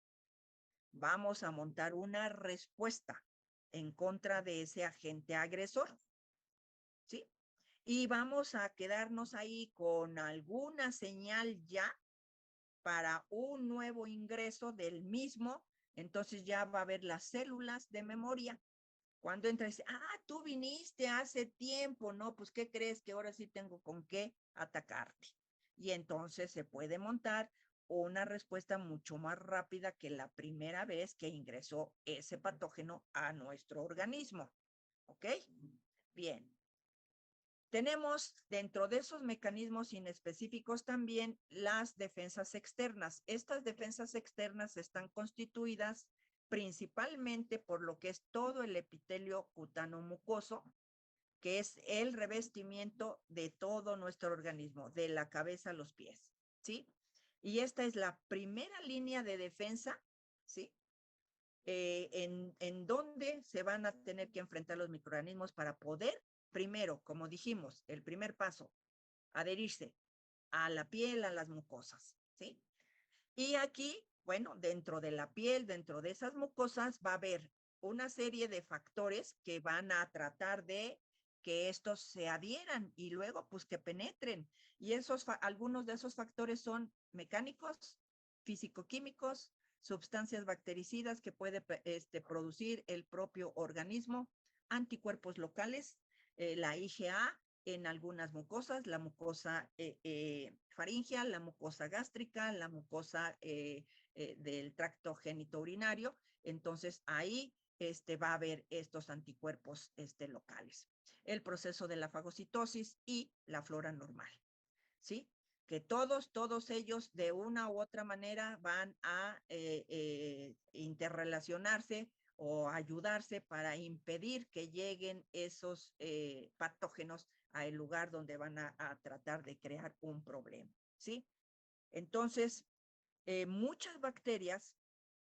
vamos a montar una respuesta en contra de ese agente agresor, ¿sí? Y vamos a quedarnos ahí con alguna señal ya para un nuevo ingreso del mismo, entonces ya va a haber las células de memoria. Cuando entra y dice, tú viniste hace tiempo, ¿no? Pues, ¿qué crees? Que ahora sí tengo con qué atacarte. Y entonces se puede montar una respuesta mucho más rápida que la primera vez que ingresó ese patógeno a nuestro organismo. ¿Ok? Bien. Tenemos dentro de esos mecanismos inespecíficos también las defensas externas. Estas defensas externas están constituidas principalmente por lo que es todo el epitelio cutáneo mucoso, que es el revestimiento de todo nuestro organismo, de la cabeza a los pies, ¿sí? Y esta es la primera línea de defensa, ¿sí? En donde se van a tener que enfrentar los microorganismos para poder, primero, como dijimos, el primer paso, adherirse a la piel, a las mucosas, ¿sí? Y aquí, bueno, dentro de la piel, dentro de esas mucosas, va a haber una serie de factores que van a tratar de que estos se adhieran y luego, pues, que penetren. Y algunos de esos factores son mecánicos, físico-químicos, sustancias bactericidas que puede producir el propio organismo, anticuerpos locales, la IgA en algunas mucosas, la mucosa faríngea, la mucosa gástrica, la mucosa del tracto genitourinario. Entonces ahí va a haber estos anticuerpos locales. El proceso de la fagocitosis y la flora normal, ¿sí? Que todos ellos de una u otra manera van a interrelacionarse o ayudarse para impedir que lleguen esos patógenos al lugar donde van a tratar de crear un problema, ¿sí? Entonces, muchas bacterias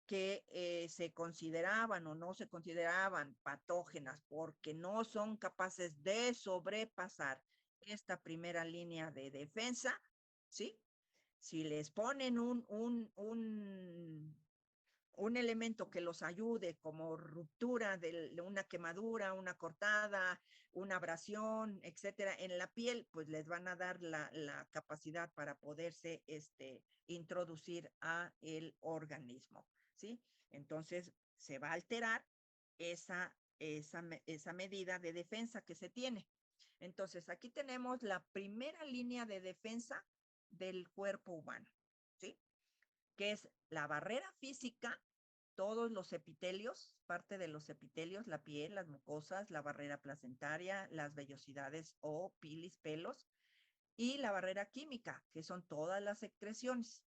que se consideraban o no se consideraban patógenas porque no son capaces de sobrepasar esta primera línea de defensa, ¿sí? Si les ponen un elemento que los ayude como ruptura de una quemadura, una cortada, una abrasión, etcétera, en la piel, pues les van a dar la capacidad para poderse introducir a el organismo, ¿sí? Entonces se va a alterar esa medida de defensa que se tiene. Entonces aquí tenemos la primera línea de defensa del cuerpo humano, ¿sí? Que es la barrera física todos los epitelios, parte de los epitelios, la piel, las mucosas, la barrera placentaria, las vellosidades o pilis, pelos, y la barrera química, que son todas las secreciones.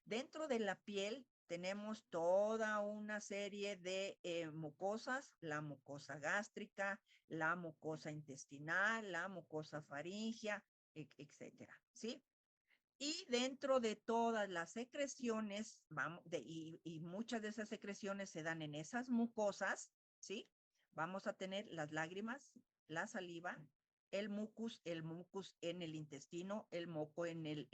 Dentro de la piel tenemos toda una serie de mucosas, la mucosa gástrica, la mucosa intestinal, la mucosa faríngea, etcétera, ¿sí? Y dentro de todas las secreciones, y muchas de esas secreciones se dan en esas mucosas, ¿sí? Vamos a tener las lágrimas, la saliva, el mucus en el intestino, el moco en el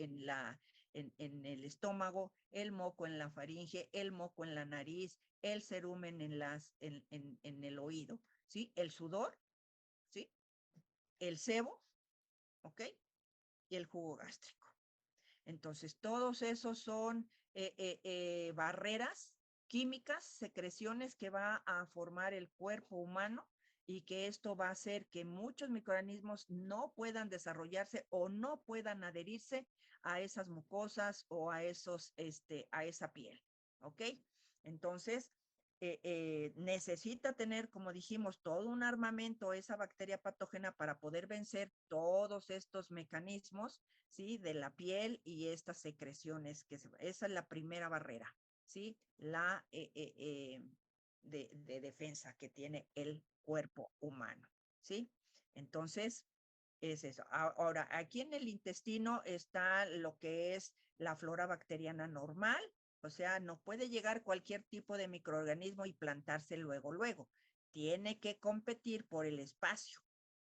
estómago, el moco en la faringe, el moco en la nariz, el cerumen en el oído, ¿sí? El sudor, ¿sí? El sebo, ¿ok? Y el jugo gástrico. Entonces, todos esos son barreras químicas, secreciones que va a formar el cuerpo humano y que esto va a hacer que muchos microorganismos no puedan desarrollarse o no puedan adherirse a esas mucosas o a esa piel, ¿ok? Entonces, necesita tener, como dijimos, todo un armamento esa bacteria patógena para poder vencer todos estos mecanismos, ¿sí? De la piel y estas secreciones, esa es la primera barrera, ¿sí? La de defensa que tiene el cuerpo humano, ¿sí? Entonces, es eso. Ahora, aquí en el intestino está lo que es la flora bacteriana normal, o sea, no puede llegar cualquier tipo de microorganismo y plantarse luego. Tiene que competir por el espacio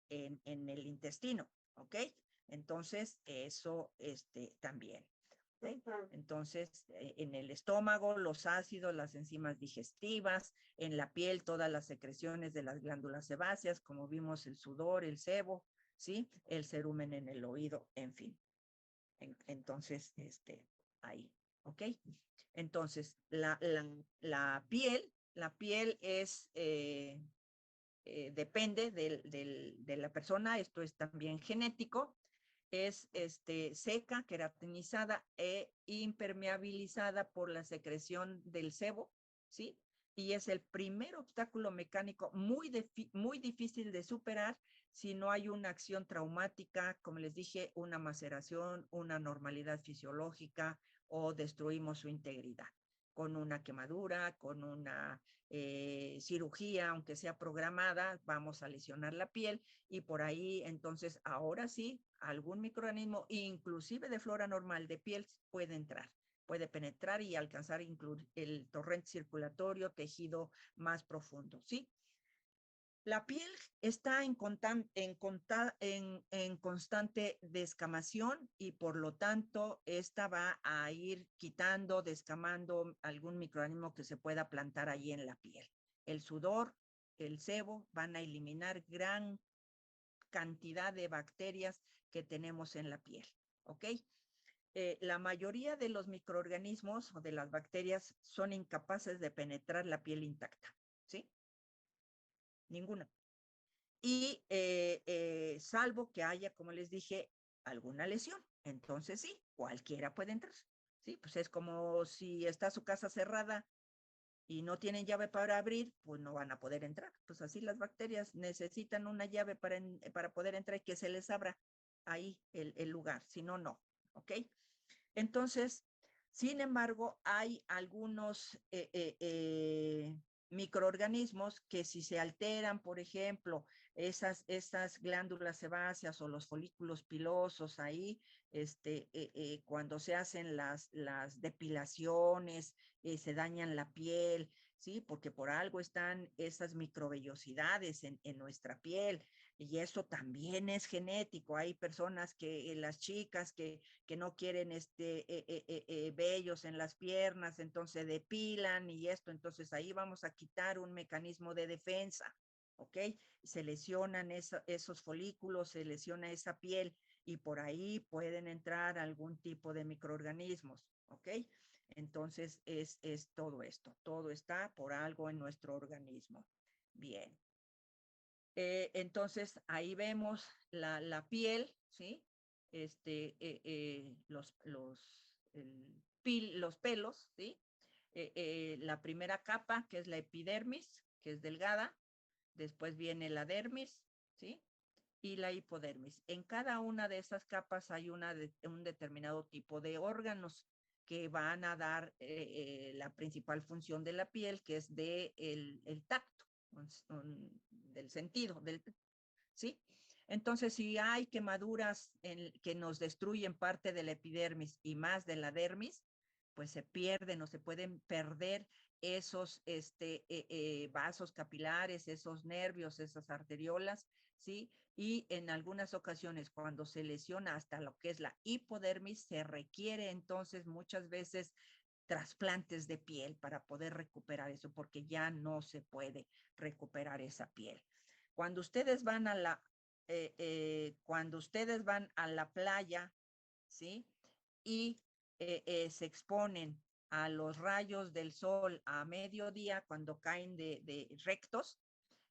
en el intestino, ¿ok? Entonces, eso también. ¿Sí? Entonces, en el estómago, los ácidos, las enzimas digestivas, en la piel, todas las secreciones de las glándulas sebáceas, como vimos el sudor, el sebo, ¿sí? El cerumen en el oído, en fin. Entonces, ahí, ¿ok? Entonces, la piel es, depende de la persona, esto es también genético, es seca, queratinizada e impermeabilizada por la secreción del sebo, ¿sí? Y es el primer obstáculo mecánico muy difícil de superar si no hay una acción traumática, como les dije, una maceración, una normalidad fisiológica o destruimos su integridad con una quemadura, con una cirugía, aunque sea programada, vamos a lesionar la piel y por ahí, entonces, ahora sí, algún microorganismo, inclusive de flora normal de piel, puede entrar, puede penetrar y alcanzar el torrente circulatorio, tejido más profundo, ¿sí? La piel está en constante descamación y por lo tanto esta va a ir quitando, descamando algún microorganismo que se pueda plantar ahí en la piel. El sudor, el sebo van a eliminar gran cantidad de bacterias que tenemos en la piel, ¿ok? La mayoría de los microorganismos o de las bacterias son incapaces de penetrar la piel intacta, ¿sí? Ninguna. Y salvo que haya, como les dije, alguna lesión. Entonces sí, cualquiera puede entrar. Sí, pues es como si está su casa cerrada y no tienen llave para abrir, pues no van a poder entrar. Pues así las bacterias necesitan una llave para poder entrar y que se les abra ahí el lugar, si no, no. ¿Ok? Entonces, sin embargo, hay algunos microorganismos que si se alteran, por ejemplo, esas glándulas sebáceas o los folículos pilosos ahí, cuando se hacen las depilaciones, se dañan la piel, ¿sí? Porque por algo están esas microvellosidades en nuestra piel y eso también es genético. Hay personas las chicas que no quieren vellos en las piernas, entonces depilan y esto, entonces ahí vamos a quitar un mecanismo de defensa, ¿ok? Se lesionan esos folículos, se lesiona esa piel y por ahí pueden entrar algún tipo de microorganismos, ¿ok? Entonces es todo esto, todo está por algo en nuestro organismo. Bien. Entonces ahí vemos la piel, ¿sí? Los pelos, ¿sí? la primera capa, que es la epidermis, que es delgada, después viene la dermis, ¿sí? Y la hipodermis. En cada una de esas capas hay un determinado tipo de órganos que van a dar la principal función de la piel, que es el tacto, del sentido, ¿sí? Entonces, si hay quemaduras que nos destruyen parte de la epidermis y más de la dermis, pues se pierden o se pueden perder esos vasos capilares, esos nervios, esas arteriolas, ¿sí? Y en algunas ocasiones, cuando se lesiona hasta lo que es la hipodermis, se requiere entonces muchas veces trasplantes de piel para poder recuperar eso, porque ya no se puede recuperar esa piel. Cuando ustedes van a la playa, ¿sí? Y se exponen a los rayos del sol a mediodía cuando caen de rectos,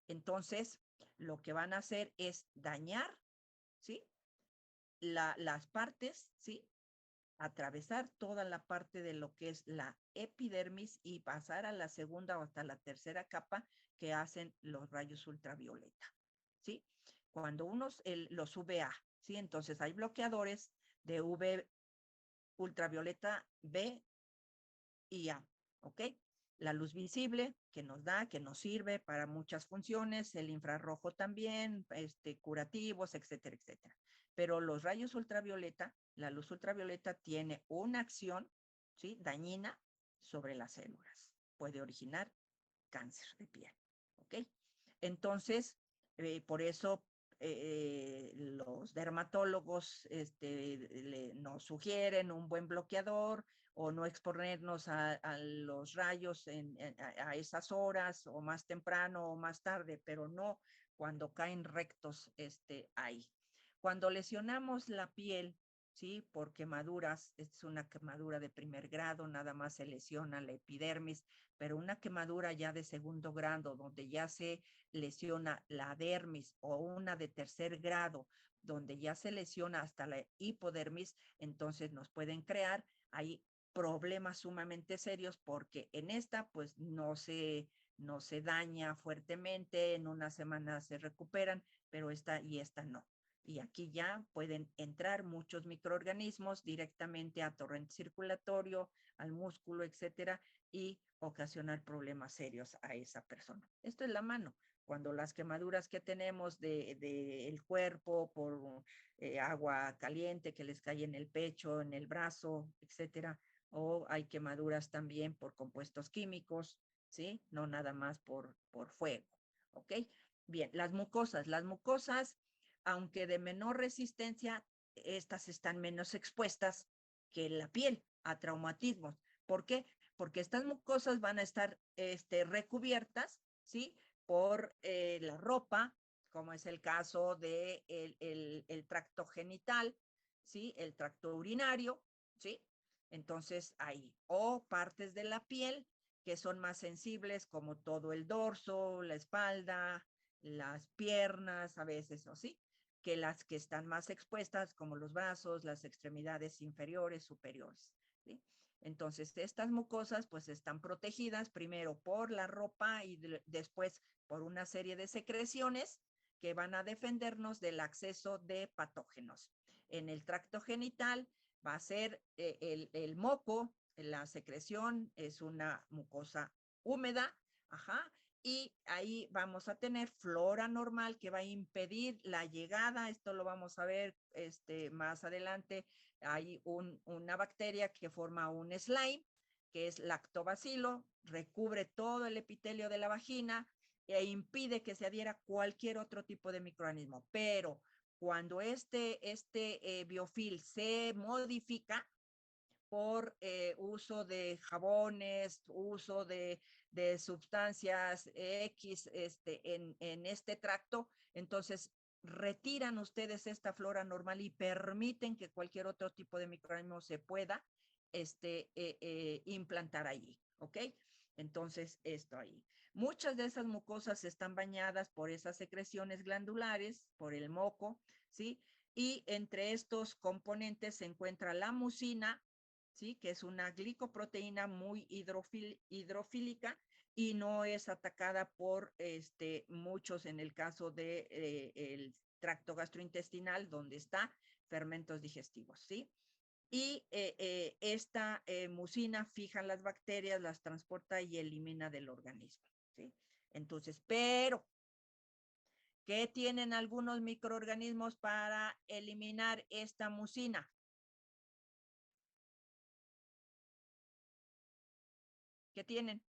entonces lo que van a hacer es dañar, ¿sí? Las partes, ¿sí? Atravesar toda la parte de lo que es la epidermis y pasar a la segunda o hasta la tercera capa que hacen los rayos ultravioleta, ¿sí? Cuando los UVA, ¿sí? Entonces hay bloqueadores de UV ultravioleta B y A, ¿ok? La luz visible que nos sirve para muchas funciones, el infrarrojo también, curativos, etcétera, etcétera. Pero los rayos ultravioleta, la luz ultravioleta tiene una acción, ¿sí? Dañina sobre las células. Puede originar cáncer de piel, ¿ok? Entonces, por eso los dermatólogos nos sugieren un buen bloqueador o no exponernos a los rayos a esas horas o más temprano o más tarde, pero no cuando caen rectos ahí. Cuando lesionamos la piel, ¿sí? Por quemaduras, es una quemadura de primer grado, nada más se lesiona la epidermis, pero una quemadura ya de segundo grado, donde ya se lesiona la dermis, o una de tercer grado, donde ya se lesiona hasta la hipodermis, entonces nos pueden crear ahí problemas sumamente serios, porque en esta pues no se daña fuertemente, en una semana se recuperan, pero esta no. Y aquí ya pueden entrar muchos microorganismos directamente a torrente circulatorio, al músculo, etcétera, y ocasionar problemas serios a esa persona. Esto es la mano. Cuando las quemaduras que tenemos del cuerpo por agua caliente que les cae en el pecho, en el brazo, etcétera, o hay quemaduras también por compuestos químicos, ¿sí? No nada más por fuego, ¿ok? Bien, las mucosas, aunque de menor resistencia, estas están menos expuestas que la piel a traumatismos. ¿Por qué? Porque estas mucosas van a estar recubiertas, ¿sí? Por la ropa, como es el caso de el tracto genital, ¿sí? El tracto urinario, ¿sí? Entonces ahí, o partes de la piel que son más sensibles, como todo el dorso, la espalda, las piernas, a veces, ¿o sí? Que las que están más expuestas, como los brazos, las extremidades inferiores, superiores, ¿sí? Entonces, estas mucosas pues están protegidas primero por la ropa y después por una serie de secreciones que van a defendernos del acceso de patógenos. En el tracto genital va a ser el moco, la secreción es una mucosa húmeda, ajá, y ahí vamos a tener flora normal que va a impedir la llegada, esto lo vamos a ver más adelante, hay una bacteria que forma un slime, que es lactobacilo, recubre todo el epitelio de la vagina e impide que se adhiera cualquier otro tipo de microorganismo, pero cuando este biofil se modifica por uso de jabones, uso de sustancias X en este tracto, entonces retiran ustedes esta flora normal y permiten que cualquier otro tipo de microorganismo se pueda implantar allí, ¿ok? Entonces, esto ahí. Muchas de esas mucosas están bañadas por esas secreciones glandulares, por el moco, ¿sí? Y entre estos componentes se encuentra la mucina, ¿sí? Que es una glicoproteína muy hidrofílica y no es atacada por muchos en el caso de el tracto gastrointestinal, donde está fermentos digestivos, ¿sí? Y esta mucina fija las bacterias, las transporta y elimina del organismo, ¿sí? Entonces, pero, ¿qué tienen algunos microorganismos para eliminar esta mucina? ¿Qué tienen?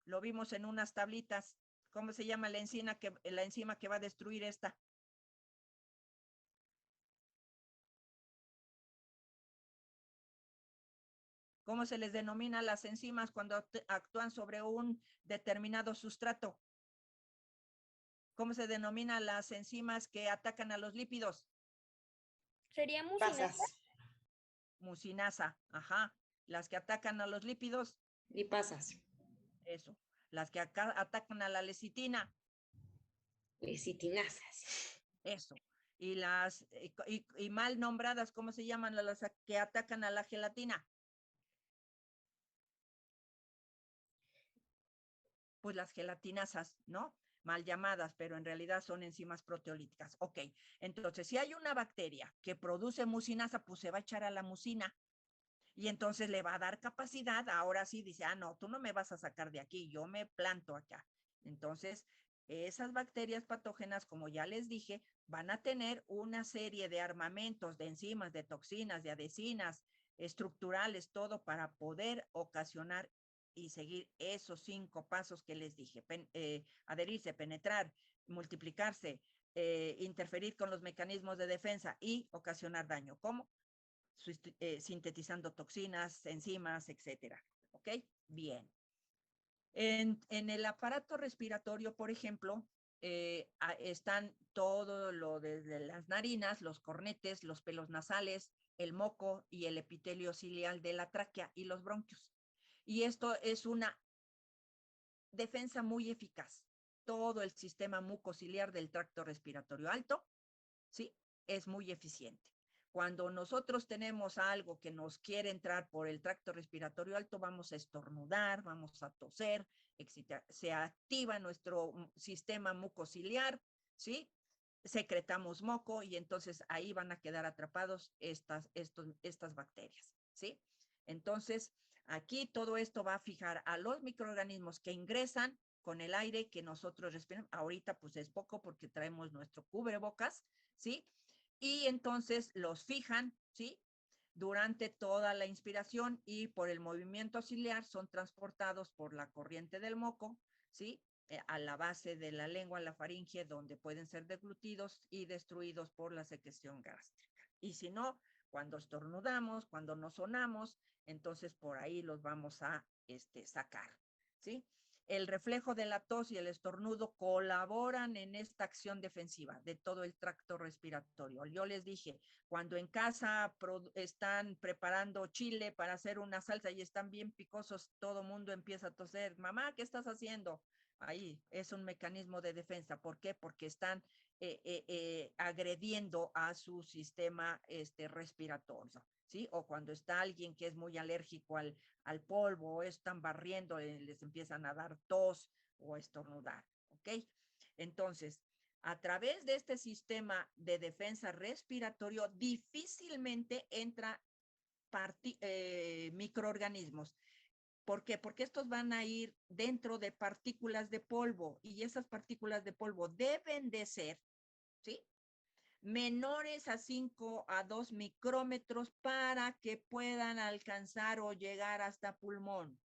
Lo vimos en unas tablitas. ¿Cómo se llama la enzima que va a destruir esta? ¿Cómo se les denomina las enzimas cuando actúan sobre un determinado sustrato? ¿Cómo se denominan las enzimas que atacan a los lípidos? ¿Sería mucinasa? Pasas. Mucinasa, ajá. Las que atacan a los lípidos, Lipasas. eso. Las que atacan a la lecitina, Lecitinasas. eso. Y las y mal nombradas, ¿cómo se llaman las que atacan a la gelatina? Pues las gelatinasas, ¿no? Mal llamadas, pero en realidad son enzimas proteolíticas. Ok, entonces si hay una bacteria que produce mucinasa, pues se va a echar a la mucina y entonces le va a dar capacidad, ahora sí dice, ah, no, tú no me vas a sacar de aquí, yo me planto acá. Entonces, esas bacterias patógenas, como ya les dije, van a tener una serie de armamentos, de enzimas, de toxinas, de adhesinas, estructurales, todo para poder ocasionar y seguir esos 5 pasos que les dije, adherirse, penetrar, multiplicarse, interferir con los mecanismos de defensa y ocasionar daño. ¿Cómo? Sintetizando toxinas, enzimas, etcétera. ¿Ok? Bien. En el aparato respiratorio, por ejemplo, están todo lo desde las narinas, los cornetes, los pelos nasales, el moco y el epitelio ciliar de la tráquea y los bronquios. Y esto es una defensa muy eficaz. Todo el sistema mucociliar del tracto respiratorio alto, ¿sí? Es muy eficiente. Cuando nosotros tenemos algo que nos quiere entrar por el tracto respiratorio alto, vamos a estornudar, vamos a toser, se activa nuestro sistema mucociliar, ¿sí? Secretamos moco y entonces ahí van a quedar atrapados estas bacterias, ¿sí? Entonces, aquí todo esto va a fijar a los microorganismos que ingresan con el aire que nosotros respiramos. Ahorita pues es poco porque traemos nuestro cubrebocas, ¿sí? Y entonces los fijan, ¿sí? Durante toda la inspiración y por el movimiento ciliar son transportados por la corriente del moco, ¿sí? A la base de la lengua, la faringe, donde pueden ser deglutidos y destruidos por la secreción gástrica. Y si no, cuando estornudamos, cuando no sonamos, entonces por ahí los vamos a sacar, ¿sí? El reflejo de la tos y el estornudo colaboran en esta acción defensiva de todo el tracto respiratorio. Yo les dije, cuando en casa están preparando chile para hacer una salsa y están bien picosos, todo mundo empieza a toser. Mamá, ¿qué estás haciendo? Ahí es un mecanismo de defensa. ¿Por qué? Porque están agrediendo a su sistema respiratorio, ¿sí? O cuando está alguien que es muy alérgico al polvo, o están barriendo, les empiezan a dar tos o estornudar, ¿ok? Entonces, a través de este sistema de defensa respiratorio, difícilmente entra microorganismos. ¿Por qué? Porque estos van a ir dentro de partículas de polvo y esas partículas de polvo deben de ser, ¿sí? Menores a 5 a 2 micrómetros para que puedan alcanzar o llegar hasta pulmón,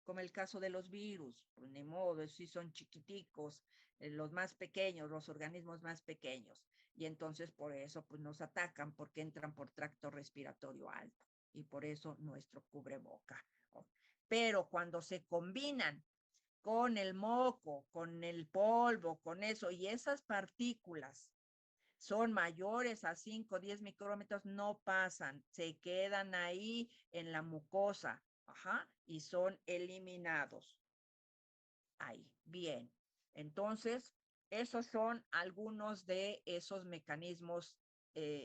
como el caso de los virus. Pues ni modo, si son chiquiticos, los más pequeños, los organismos más pequeños. Y entonces por eso pues nos atacan porque entran por tracto respiratorio alto y por eso nuestro cubreboca. Pero cuando se combinan con el moco, con el polvo, con eso y esas partículas son mayores a 5 o 10 micrómetros, no pasan, se quedan ahí en la mucosa, ajá, y son eliminados. Ahí, bien. Entonces, esos son algunos de esos mecanismos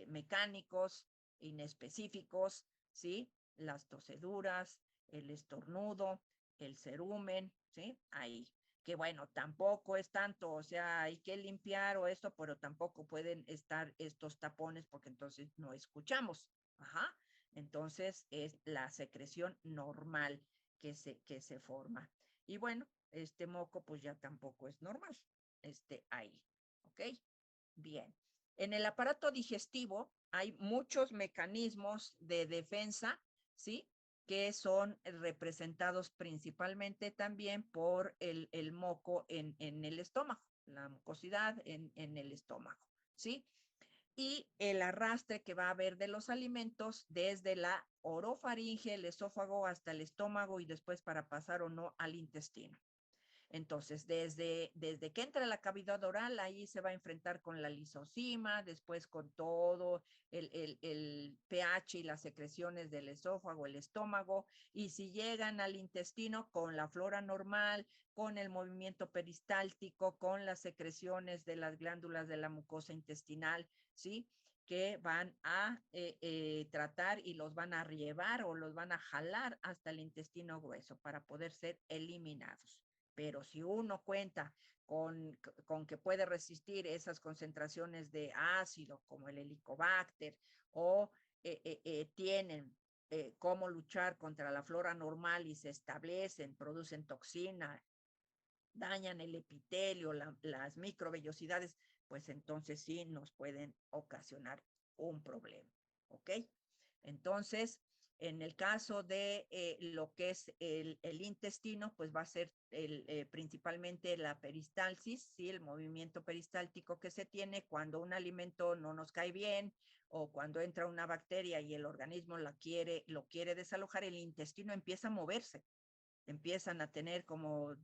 mecánicos inespecíficos, ¿sí? las toseduras, el estornudo, el cerumen, ¿sí? Ahí. Que bueno, tampoco es tanto, o sea, hay que limpiar o esto, pero tampoco pueden estar estos tapones porque entonces no escuchamos. Ajá. Entonces es la secreción normal que se forma. Y bueno, este moco pues ya tampoco es normal, ahí. ¿Ok? Bien. En el aparato digestivo hay muchos mecanismos de defensa, ¿sí? Que son representados principalmente también por el moco en el estómago, la mucosidad en el estómago, ¿sí? Y el arrastre que va a haber de los alimentos desde la orofaringe, el esófago hasta el estómago y después para pasar o no al intestino. Entonces, desde que entra la cavidad oral, ahí se va a enfrentar con la lisozima, después con todo el pH y las secreciones del esófago, el estómago, y si llegan al intestino con la flora normal, con el movimiento peristáltico, con las secreciones de las glándulas de la mucosa intestinal, ¿sí? Que van a tratar y los van a llevar o los van a jalar hasta el intestino grueso para poder ser eliminados. Pero si uno cuenta con que puede resistir esas concentraciones de ácido como el helicobacter o tienen cómo luchar contra la flora normal y se establecen, producen toxina, dañan el epitelio, las microvellosidades, pues entonces sí nos pueden ocasionar un problema, ¿ok? Entonces, en el caso de lo que es el intestino, pues va a ser principalmente la peristalsis, ¿sí? El movimiento peristáltico que se tiene cuando un alimento no nos cae bien o cuando entra una bacteria y el organismo lo quiere desalojar, el intestino empieza a moverse, empiezan a tener como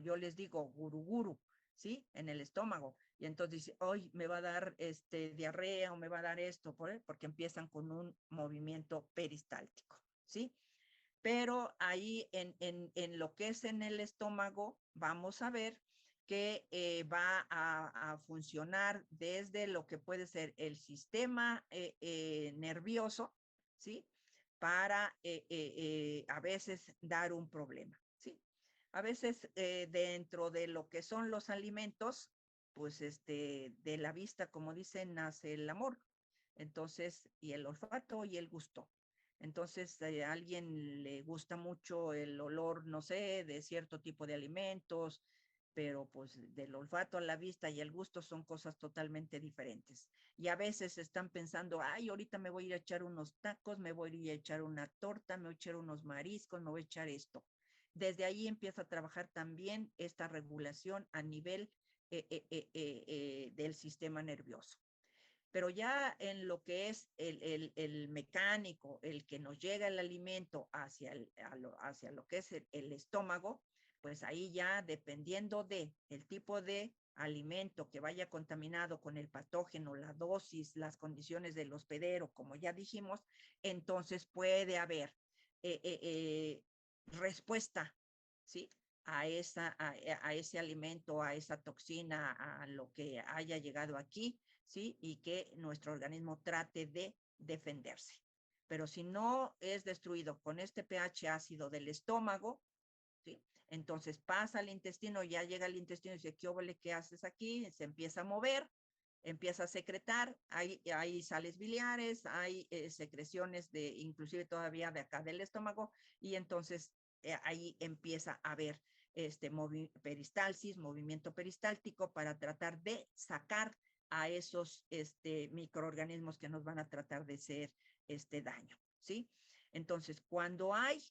yo les digo, guruguru, ¿sí? En el estómago. Y entonces dice, hoy me va a dar diarrea o me va a dar esto, porque empiezan con un movimiento peristáltico, ¿sí? Pero ahí en lo que es en el estómago, vamos a ver que va a funcionar desde lo que puede ser el sistema nervioso, ¿sí? Para a veces dar un problema, ¿sí? A veces dentro de lo que son los alimentos, pues de la vista, como dicen, nace el amor. Entonces, y el olfato y el gusto. Entonces, a alguien le gusta mucho el olor, no sé, de cierto tipo de alimentos, pero pues del olfato a la vista y el gusto son cosas totalmente diferentes. Y a veces están pensando, ay, ahorita me voy a ir a echar unos tacos, me voy a ir a echar una torta, me voy a echar unos mariscos, me voy a echar esto. Desde ahí empieza a trabajar también esta regulación a nivel del sistema nervioso. Pero ya en lo que es el mecánico, el que nos llega el alimento hacia lo que es el estómago, pues ahí ya dependiendo de el tipo de alimento que vaya contaminado con el patógeno, la dosis, las condiciones del hospedero, como ya dijimos, entonces puede haber respuesta, ¿sí? A ese alimento, a esa toxina, a lo que haya llegado aquí, ¿sí? Y que nuestro organismo trate de defenderse. Pero si no es destruido con este pH ácido del estómago, ¿sí? Entonces pasa al intestino, ya llega al intestino y dice, ¿qué haces aquí? Se empieza a mover, empieza a secretar, hay sales biliares, hay secreciones inclusive todavía de acá del estómago, y entonces ahí empieza a haber peristalsis, movimiento peristáltico para tratar de sacar a esos microorganismos que nos van a tratar de hacer daño, ¿sí? Entonces, cuando hay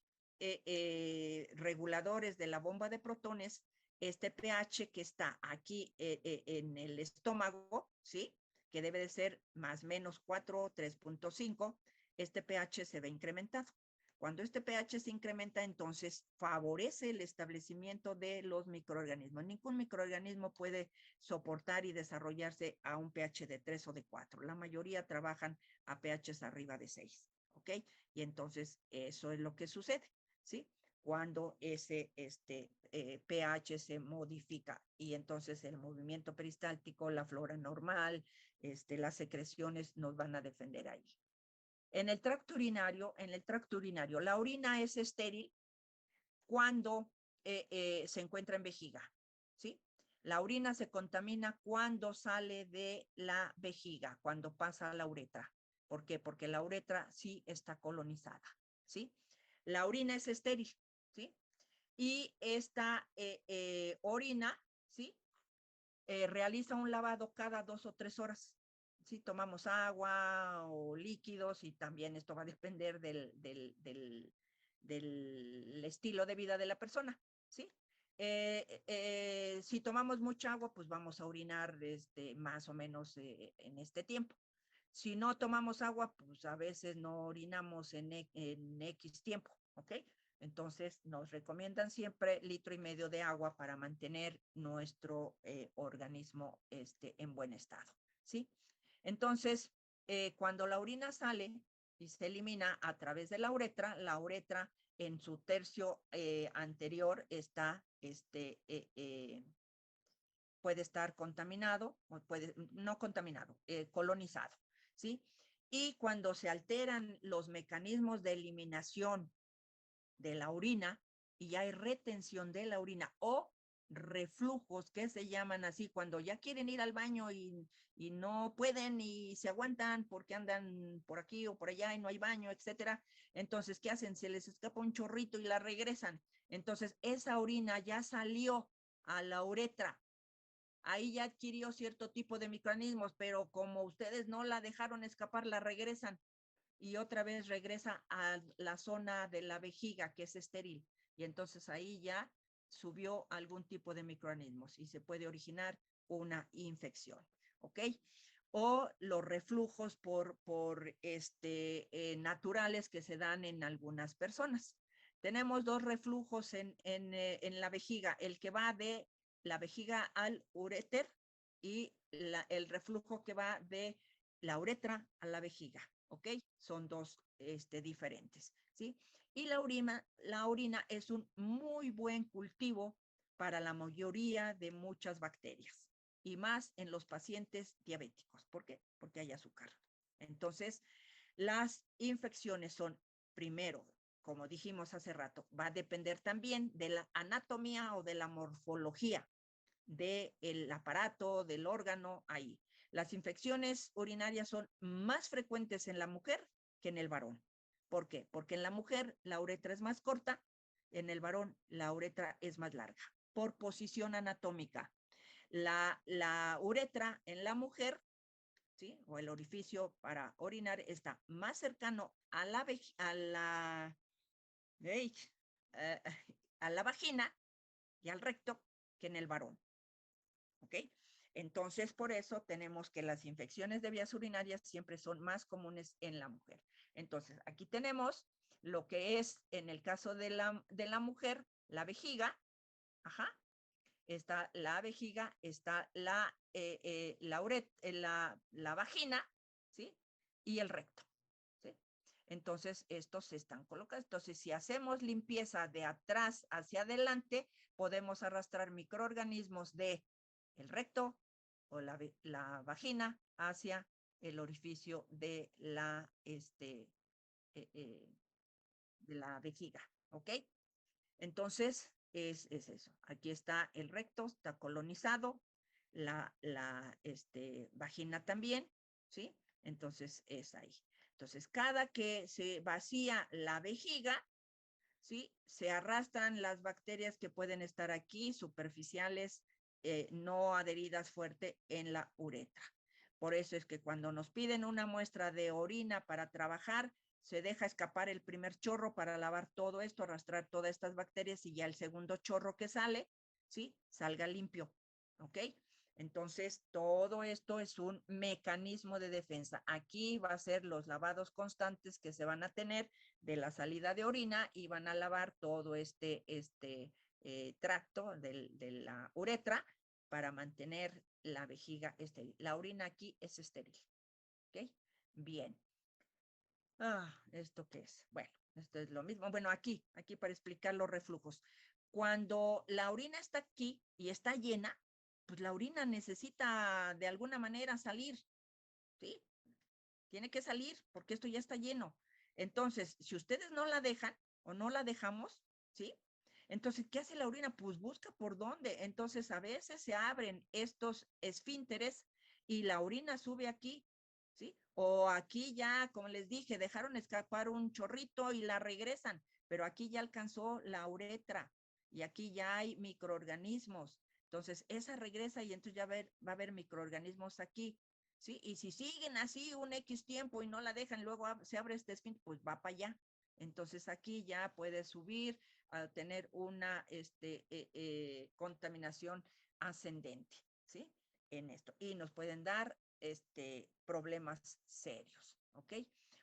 reguladores de la bomba de protones, este pH que está aquí en el estómago, ¿sí? Que debe de ser más o menos 4 o 3.5, este pH se ve incrementado. Cuando este pH se incrementa, entonces favorece el establecimiento de los microorganismos. Ningún microorganismo puede soportar y desarrollarse a un pH de 3 o de 4. La mayoría trabajan a pHs arriba de 6, ¿ok? Y entonces eso es lo que sucede, ¿sí? Cuando ese pH se modifica y entonces el movimiento peristáltico, la flora normal, las secreciones nos van a defender ahí. En el tracto urinario, la orina es estéril cuando se encuentra en vejiga, ¿sí? La orina se contamina cuando sale de la vejiga, cuando pasa a la uretra. ¿Por qué? Porque la uretra sí está colonizada, ¿sí? La orina es estéril, ¿sí? Y esta orina, ¿sí? Realiza un lavado cada 2 o 3 horas. Si tomamos agua o líquidos, y también esto va a depender del estilo de vida de la persona, ¿sí? Si tomamos mucha agua, pues vamos a orinar más o menos en este tiempo. Si no tomamos agua, pues a veces no orinamos en X tiempo, ¿ok? Entonces, nos recomiendan siempre 1,5 litros de agua para mantener nuestro organismo en buen estado, ¿sí? Entonces, cuando la orina sale y se elimina a través de la uretra en su tercio anterior está, puede estar contaminado, o no contaminado, colonizado, ¿sí? Y cuando se alteran los mecanismos de eliminación de la orina y hay retención de la orina o reflujos que se llaman así, cuando ya quieren ir al baño y no pueden y se aguantan porque andan por aquí o por allá y no hay baño, etcétera. Entonces, ¿qué hacen? Se les escapa un chorrito y la regresan. Entonces, esa orina ya salió a la uretra. Ahí ya adquirió cierto tipo de microorganismos, pero como ustedes no la dejaron escapar, la regresan y otra vez regresa a la zona de la vejiga, que es estéril. Y entonces ahí ya subió algún tipo de microorganismos y se puede originar una infección, ¿ok? O los reflujos naturales que se dan en algunas personas. Tenemos 2 reflujos en la vejiga, el que va de la vejiga al uréter y el reflujo que va de la uretra a la vejiga, ¿ok? Son 2 diferentes, ¿sí? Y la orina es un muy buen cultivo para la mayoría de muchas bacterias y más en los pacientes diabéticos. ¿Por qué? Porque hay azúcar. Entonces, las infecciones son, primero, como dijimos hace rato, va a depender también de la anatomía o de la morfología del aparato, del órgano ahí. Las infecciones urinarias son más frecuentes en la mujer que en el varón. ¿Por qué? Porque en la mujer la uretra es más corta, en el varón la uretra es más larga, por posición anatómica. La uretra en la mujer, ¿sí? O el orificio para orinar está más cercano a la vagina y al recto que en el varón. ¿Ok? Entonces, por eso tenemos que las infecciones de vías urinarias siempre son más comunes en la mujer. Entonces, aquí tenemos lo que es, en el caso de la mujer, la vejiga, ajá, está la vejiga, está la vagina, ¿sí? Y el recto, ¿sí? Entonces, estos se están colocados. Entonces, si hacemos limpieza de atrás hacia adelante, podemos arrastrar microorganismos de el recto o la vagina hacia el orificio de de la vejiga, ¿ok? Entonces, es eso. Aquí está el recto, está colonizado, la vagina también, ¿sí? Entonces, es ahí. Entonces, cada que se vacía la vejiga, ¿sí? Se arrastran las bacterias que pueden estar aquí, superficiales, no adheridas fuerte en la uretra. Por eso es que cuando nos piden una muestra de orina para trabajar, se deja escapar el primer chorro para lavar todo esto, arrastrar todas estas bacterias y ya el segundo chorro que sale, ¿sí? Salga limpio, ¿ok? Entonces, todo esto es un mecanismo de defensa. Aquí va a ser los lavados constantes que se van a tener de la salida de orina y van a lavar todo tracto de la uretra para mantener la vejiga estéril. La orina aquí es estéril. ¿Ok? Bien. ¿Esto qué es? Bueno, esto es lo mismo. Bueno, aquí para explicar los reflujos. Cuando la orina está aquí y está llena, pues la orina necesita de alguna manera salir, ¿sí? tiene que salir porque esto ya está lleno. Entonces, si ustedes no la dejan o no la dejamos, ¿sí? Entonces, ¿qué hace la orina? Pues busca por dónde. Entonces, a veces se abren estos esfínteres y la orina sube aquí, ¿sí? O aquí ya, como les dije, dejaron escapar un chorrito y la regresan, pero aquí ya alcanzó la uretra y aquí ya hay microorganismos. Entonces, esa regresa y entonces ya va a haber microorganismos aquí, ¿sí? Y si siguen así un X tiempo y no la dejan, luego se abre este esfínter, pues va para allá. Entonces, aquí ya puede subir a tener una contaminación ascendente, ¿sí? En esto. Y nos pueden dar problemas serios, ¿ok?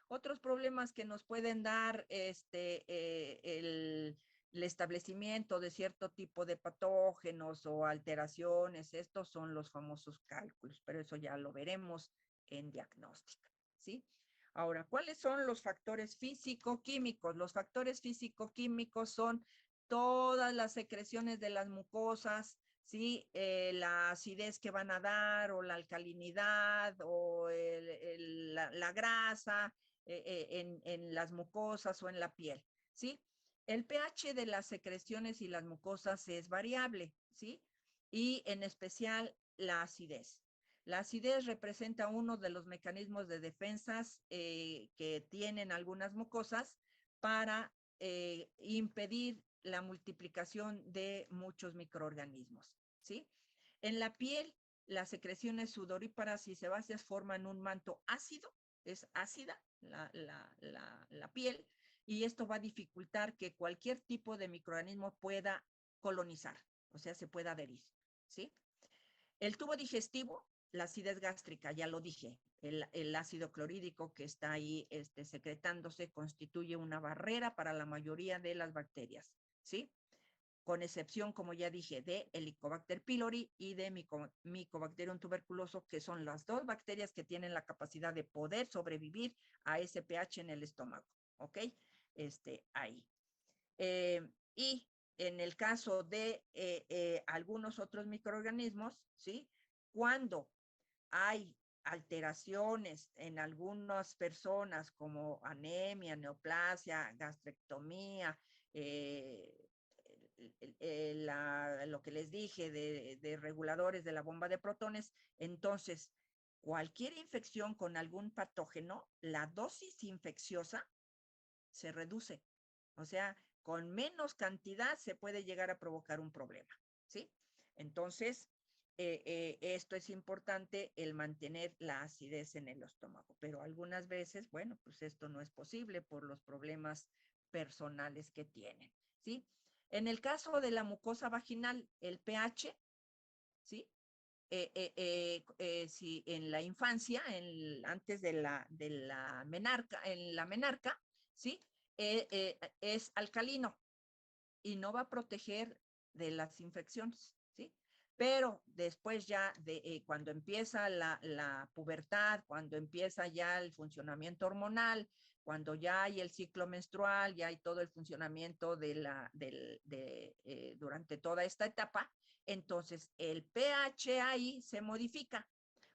Otros problemas que nos pueden dar el establecimiento de cierto tipo de patógenos o alteraciones, estos son los famosos cálculos, pero eso ya lo veremos en diagnóstica, ¿sí? Ahora, ¿cuáles son los factores físico-químicos? Los factores físico-químicos son todas las secreciones de las mucosas, ¿sí? La acidez que van a dar o la alcalinidad o la grasa en las mucosas o en la piel, ¿sí? El pH de las secreciones y las mucosas es variable, ¿sí? Y en especial la acidez. La acidez representa uno de los mecanismos de defensas que tienen algunas mucosas para impedir la multiplicación de muchos microorganismos, ¿sí? En la piel, las secreciones sudoríparas y sebáceas forman un manto ácido, es ácida la piel, y esto va a dificultar que cualquier tipo de microorganismo pueda colonizar, o sea, se pueda adherir, ¿sí? El tubo digestivo, la acidez gástrica, ya lo dije, el ácido clorhídrico que está ahí secretándose constituye una barrera para la mayoría de las bacterias, ¿sí? Con excepción, como ya dije, de Helicobacter pylori y de Mycobacterium tuberculoso, que son las dos bacterias que tienen la capacidad de poder sobrevivir a ese pH en el estómago, ¿ok? Ahí. Y en el caso de algunos otros microorganismos, ¿sí? Cuando hay alteraciones en algunas personas como anemia, neoplasia, gastrectomía, lo que les dije de reguladores de la bomba de protones, entonces cualquier infección con algún patógeno, la dosis infecciosa se reduce. O sea, con menos cantidad se puede llegar a provocar un problema, ¿sí? Entonces, esto es importante, el mantener la acidez en el estómago, pero algunas veces, bueno, pues esto no es posible por los problemas personales que tienen, ¿sí? En el caso de la mucosa vaginal, el pH, ¿sí? Si en la infancia, antes de la menarca, ¿sí? Es alcalino y no va a proteger de las infecciones, ¿sí? Pero después ya cuando empieza la pubertad, cuando empieza ya el funcionamiento hormonal, cuando ya hay el ciclo menstrual, ya hay todo el funcionamiento durante toda esta etapa, entonces el pH ahí se modifica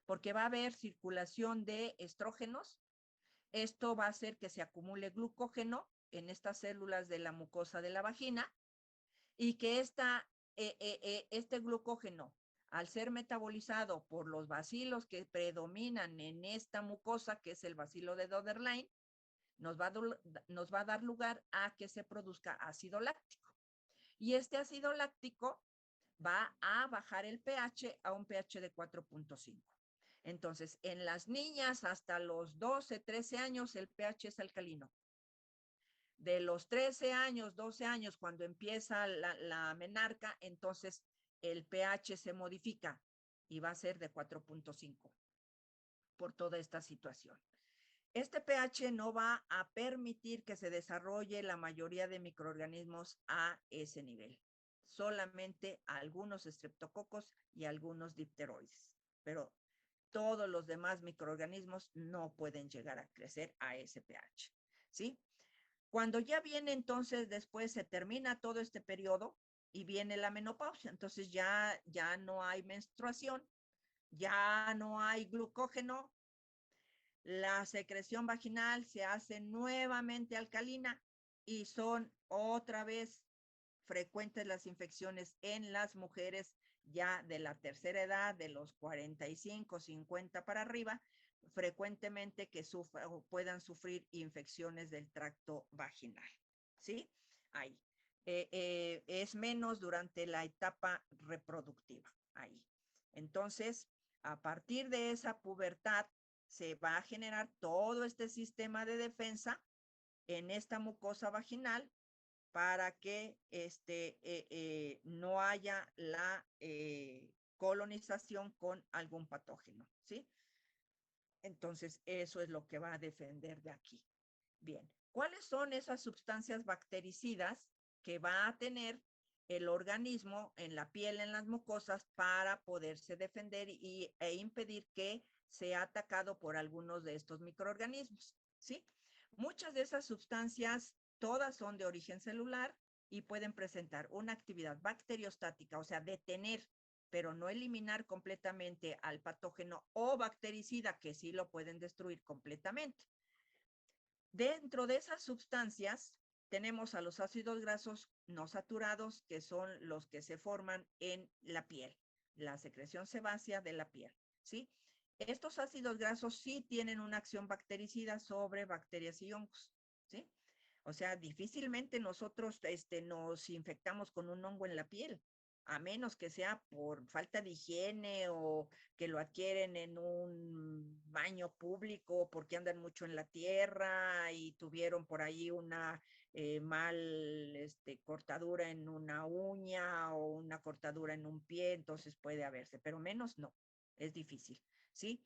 porque va a haber circulación de estrógenos. Esto va a hacer que se acumule glucógeno en estas células de la mucosa de la vagina y que este glucógeno, al ser metabolizado por los bacilos que predominan en esta mucosa, que es el bacilo de Doederlein, nos va a dar lugar a que se produzca ácido láctico. Y este ácido láctico va a bajar el pH a un pH de 4.5. Entonces, en las niñas hasta los 12, 13 años, el pH es alcalino. De los 13 años, 12 años, cuando empieza la menarca, entonces el pH se modifica y va a ser de 4.5 por toda esta situación. Este pH no va a permitir que se desarrolle la mayoría de microorganismos a ese nivel. Solamente algunos estreptococos y algunos dipteroides, pero todos los demás microorganismos no pueden llegar a crecer a ese pH, ¿sí? Cuando ya viene entonces, después se termina todo este periodo y viene la menopausia, entonces ya no hay menstruación, ya no hay glucógeno, la secreción vaginal se hace nuevamente alcalina y son otra vez frecuentes las infecciones en las mujeres ya de la tercera edad, de los 45, 50 para arriba, frecuentemente que puedan sufrir infecciones del tracto vaginal. ¿Sí? Ahí. Es menos durante la etapa reproductiva. Ahí. Entonces, a partir de esa pubertad, se va a generar todo este sistema de defensa en esta mucosa vaginal para que no haya la colonización con algún patógeno, ¿sí? Entonces, eso es lo que va a defender de aquí. Bien, ¿cuáles son esas sustancias bactericidas que va a tener el organismo en la piel, en las mucosas, para poderse defender e impedir que sea atacado por algunos de estos microorganismos? ¿Sí? Muchas de esas sustancias, todas son de origen celular y pueden presentar una actividad bacteriostática, o sea, detener, pero no eliminar completamente al patógeno, o bactericida, que sí lo pueden destruir completamente. Dentro de esas sustancias tenemos a los ácidos grasos no saturados, que son los que se forman en la piel, la secreción sebácea de la piel, ¿sí? Estos ácidos grasos sí tienen una acción bactericida sobre bacterias y hongos, ¿sí? O sea, difícilmente nosotros nos infectamos con un hongo en la piel, a menos que sea por falta de higiene o que lo adquieren en un baño público porque andan mucho en la tierra y tuvieron por ahí una cortadura en una uña o una cortadura en un pie, entonces puede haberse, pero menos no, es difícil, ¿sí?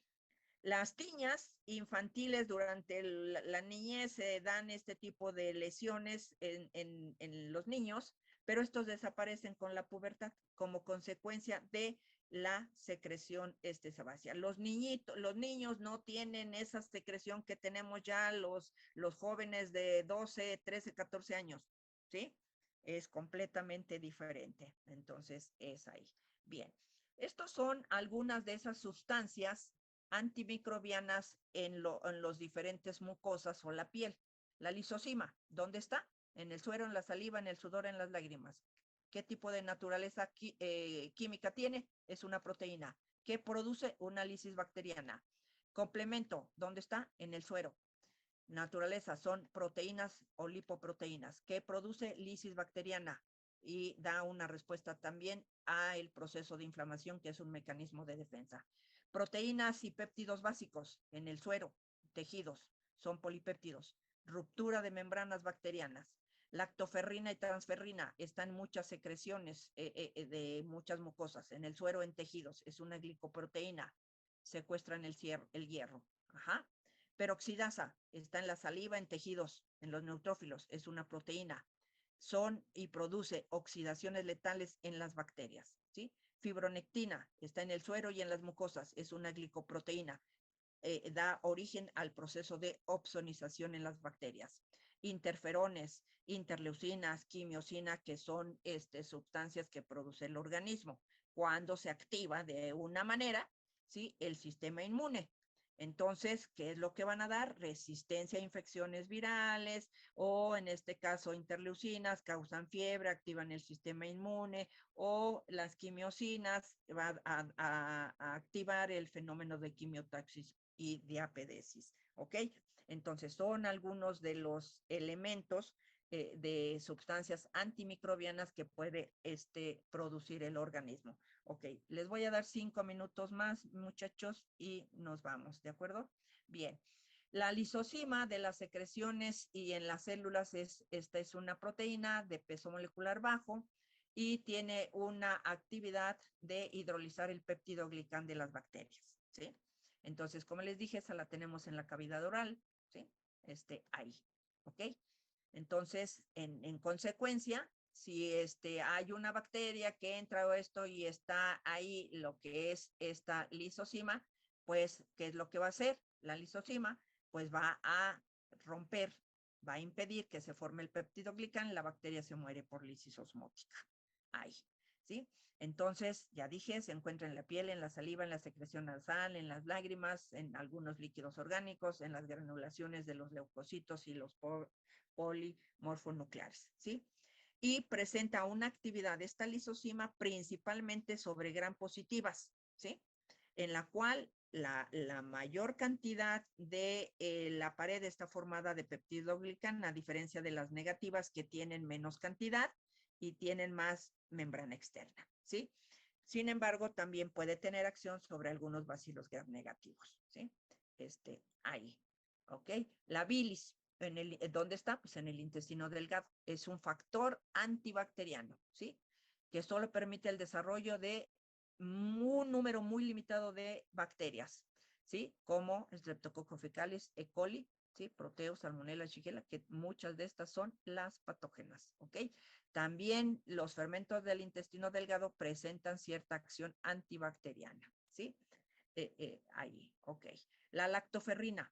Las tiñas infantiles durante la niñez se dan este tipo de lesiones en los niños, pero estos desaparecen con la pubertad como consecuencia de la secreción sebácea. Los niños no tienen esa secreción que tenemos ya los jóvenes de 12, 13, 14 años, ¿sí? Es completamente diferente. Entonces, es ahí. Bien, estos son algunas de esas sustancias antimicrobianas en los diferentes mucosas o la piel. La lisosima, ¿dónde está? En el suero, en la saliva, en el sudor, en las lágrimas. ¿Qué tipo de naturaleza química tiene? Es una proteína que produce una lisis bacteriana. Complemento, ¿dónde está? En el suero. Naturaleza, son proteínas o lipoproteínas que produce lisis bacteriana y da una respuesta también a el proceso de inflamación, que es un mecanismo de defensa. Proteínas y péptidos básicos en el suero, tejidos, son polipéptidos. Ruptura de membranas bacterianas. Lactoferrina y transferrina están en muchas secreciones de muchas mucosas. En el suero, en tejidos, es una glicoproteína. Secuestran el hierro. Ajá. Peroxidasa está en la saliva, en tejidos, en los neutrófilos, es una proteína. Son y produce oxidaciones letales en las bacterias, ¿sí? Fibronectina está en el suero y en las mucosas, es una glicoproteína. Da origen al proceso de opsonización en las bacterias. Interferones, interleucinas, quimiosina, que son sustancias que produce el organismo cuando se activa de una manera, ¿sí? El sistema inmune. Entonces, ¿qué es lo que van a dar? Resistencia a infecciones virales o en este caso interleucinas causan fiebre, activan el sistema inmune, o las quimiosinas van a activar el fenómeno de quimiotaxis y diapedesis, ¿ok? Entonces, son algunos de los elementos de sustancias antimicrobianas que puede producir el organismo. Ok, les voy a dar 5 minutos más, muchachos, y nos vamos, ¿de acuerdo? Bien. La lisosima de las secreciones y en las células esta es una proteína de peso molecular bajo y tiene una actividad de hidrolizar el peptidoglicán de las bacterias, ¿sí? Entonces, como les dije, esa la tenemos en la cavidad oral, ¿sí? Ahí, ¿ok? Entonces, en consecuencia, si hay una bacteria que entra o esto y está ahí lo que es esta lisosima, pues, ¿qué es lo que va a hacer? La lisosima, pues va a romper, va a impedir que se forme el peptidoglicán, la bacteria se muere por lisis osmótica. Ahí, ¿sí? Entonces, ya dije, se encuentra en la piel, en la saliva, en la secreción nasal, en las lágrimas, en algunos líquidos orgánicos, en las granulaciones de los leucocitos y los polimorfonucleares, ¿sí? Y presenta una actividad, esta lisozima, principalmente sobre gram positivas, ¿sí? En la cual la mayor cantidad de la pared está formada de peptidoglicana, a diferencia de las negativas que tienen menos cantidad y tienen más membrana externa, ¿sí? Sin embargo, también puede tener acción sobre algunos bacilos gram negativos, ¿sí? Ahí, ¿ok? La bilis, ¿dónde está? Pues en el intestino delgado. Es un factor antibacteriano, ¿sí? Que solo permite el desarrollo de un número muy limitado de bacterias, ¿sí? Como Streptococcus fecalis, E. coli, ¿sí? Proteus, Salmonella, Shigella, que muchas de estas son las patógenas, ¿ok? También los fermentos del intestino delgado presentan cierta acción antibacteriana, ¿sí? Ahí, ok. La lactoferrina.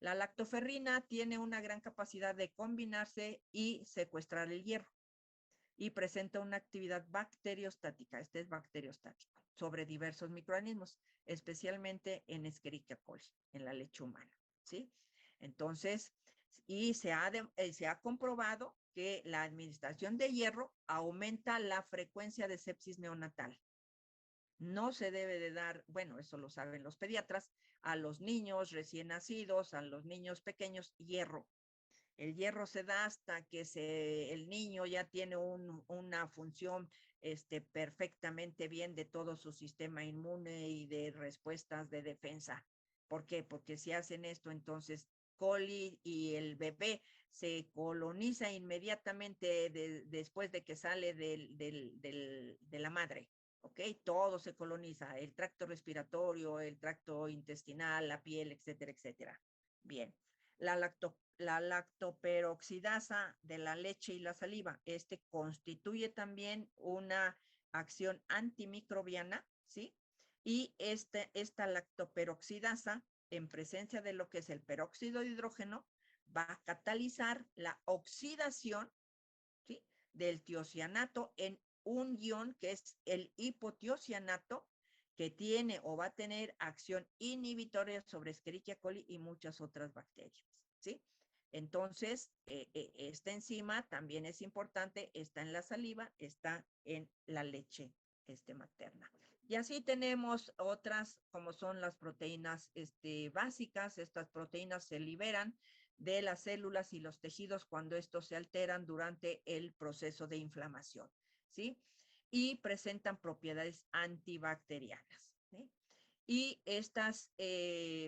La lactoferrina tiene una gran capacidad de combinarse y secuestrar el hierro y presenta una actividad bacteriostática, este es bacteriostático, sobre diversos microorganismos, especialmente en Escherichia coli, en la leche humana, ¿sí? Entonces, y se ha comprobado que la administración de hierro aumenta la frecuencia de sepsis neonatal. No se debe de dar, bueno, eso lo saben los pediatras, a los niños recién nacidos, a los niños pequeños, hierro. El hierro se da hasta que el niño ya tiene una función perfectamente bien de todo su sistema inmune y de respuestas de defensa. ¿Por qué? Porque si hacen esto, entonces coli y el bebé se coloniza inmediatamente después de que sale de la madre. ¿Ok? Todo se coloniza, el tracto respiratorio, el tracto intestinal, la piel, etcétera, etcétera. Bien. La lactoperoxidasa de la leche y la saliva. Constituye también una acción antimicrobiana, ¿sí? Y esta lactoperoxidasa, en presencia de lo que es el peróxido de hidrógeno, va a catalizar la oxidación, ¿sí? Del tiocianato en un ion que es el hipotiocianato, que tiene o va a tener acción inhibitoria sobre Escherichia coli y muchas otras bacterias, ¿sí? Entonces, esta enzima también es importante, está en la saliva, está en la leche materna. Y así tenemos otras, como son las proteínas básicas. Estas proteínas se liberan de las células y los tejidos cuando estos se alteran durante el proceso de inflamación, ¿sí? Y presentan propiedades antibacterianas, ¿sí? Y estas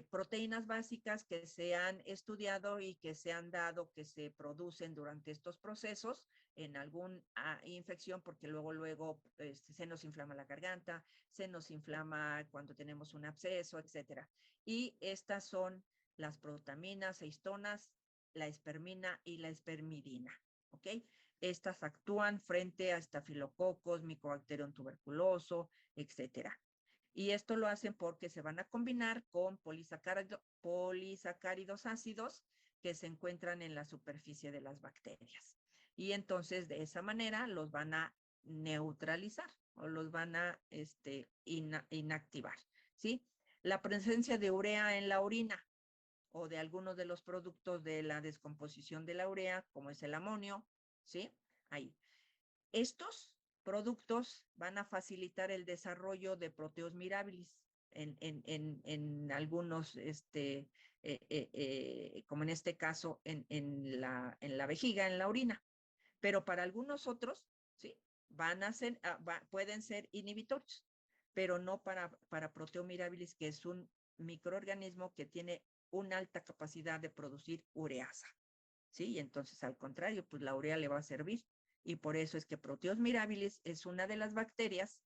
proteínas básicas que se han estudiado y que se han dado, que se producen durante estos procesos en alguna infección, porque luego se nos inflama la garganta, se nos inflama cuando tenemos un absceso, etcétera. Y estas son las protaminas e histonas, la espermina y la espermidina, ¿ok? Estas actúan frente a estafilococos, Mycobacterium tuberculoso, etcétera. Y esto lo hacen porque se van a combinar con polisacáridos ácidos que se encuentran en la superficie de las bacterias. Y entonces de esa manera los van a neutralizar o los van a inactivar, ¿sí? La presencia de urea en la orina o de algunos de los productos de la descomposición de la urea, como es el amonio, ¿sí? Ahí. Estos productos van a facilitar el desarrollo de proteos mirabilis en algunos, como en este caso, en la vejiga, en la orina. Pero para algunos otros, ¿sí? Pueden ser inhibitorios, pero no para proteo mirabilis, que es un microorganismo que tiene una alta capacidad de producir ureasa, ¿sí? Y entonces, al contrario, pues la urea le va a servir. Y por eso es que Proteus mirabilis es una de las bacterias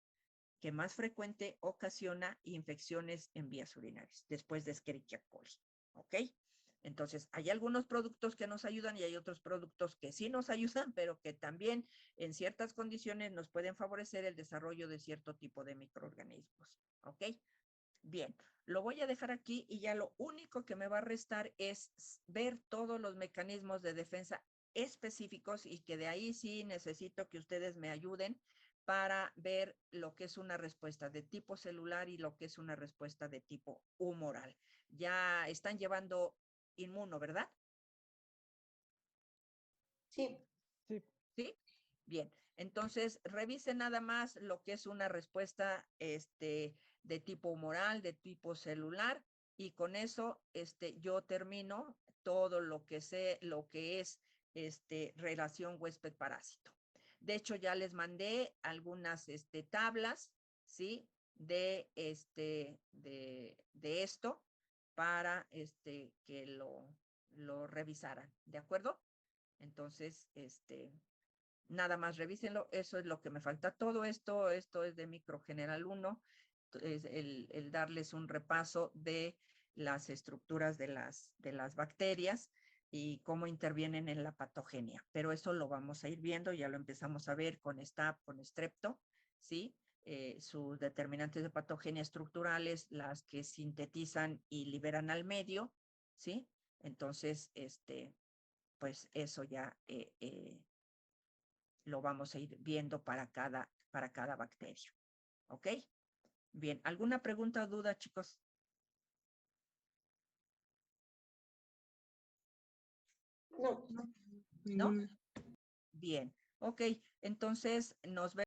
que más frecuente ocasiona infecciones en vías urinarias, después de Escherichia coli, ¿ok? Entonces, hay algunos productos que nos ayudan y hay otros productos que sí nos ayudan, pero que también en ciertas condiciones nos pueden favorecer el desarrollo de cierto tipo de microorganismos, ¿ok? Bien, lo voy a dejar aquí y ya lo único que me va a restar es ver todos los mecanismos de defensa específicos y que de ahí sí necesito que ustedes me ayuden para ver lo que es una respuesta de tipo celular y lo que es una respuesta de tipo humoral. Ya están llevando inmuno, ¿verdad? Sí. Sí. ¿Sí? Bien, entonces revisen nada más lo que es una respuesta de tipo humoral, de tipo celular, y con eso yo termino todo lo que sé, lo que es relación huésped-parásito. De hecho, ya les mandé algunas tablas, ¿sí? De esto para que lo revisaran, ¿de acuerdo? Entonces, nada más revísenlo, eso es lo que me falta. Todo esto es de Microgeneral 1, es el darles un repaso de las estructuras de las bacterias y cómo intervienen en la patogenia. Pero eso lo vamos a ir viendo, ya lo empezamos a ver con Staph, con Strepto, ¿sí? Sus determinantes de patogenia estructurales, las que sintetizan y liberan al medio, ¿sí? Entonces, pues eso ya lo vamos a ir viendo para cada bacteria. ¿Ok? Bien, ¿alguna pregunta o duda, chicos? No. ¿No? Bien, ok, entonces nos vemos.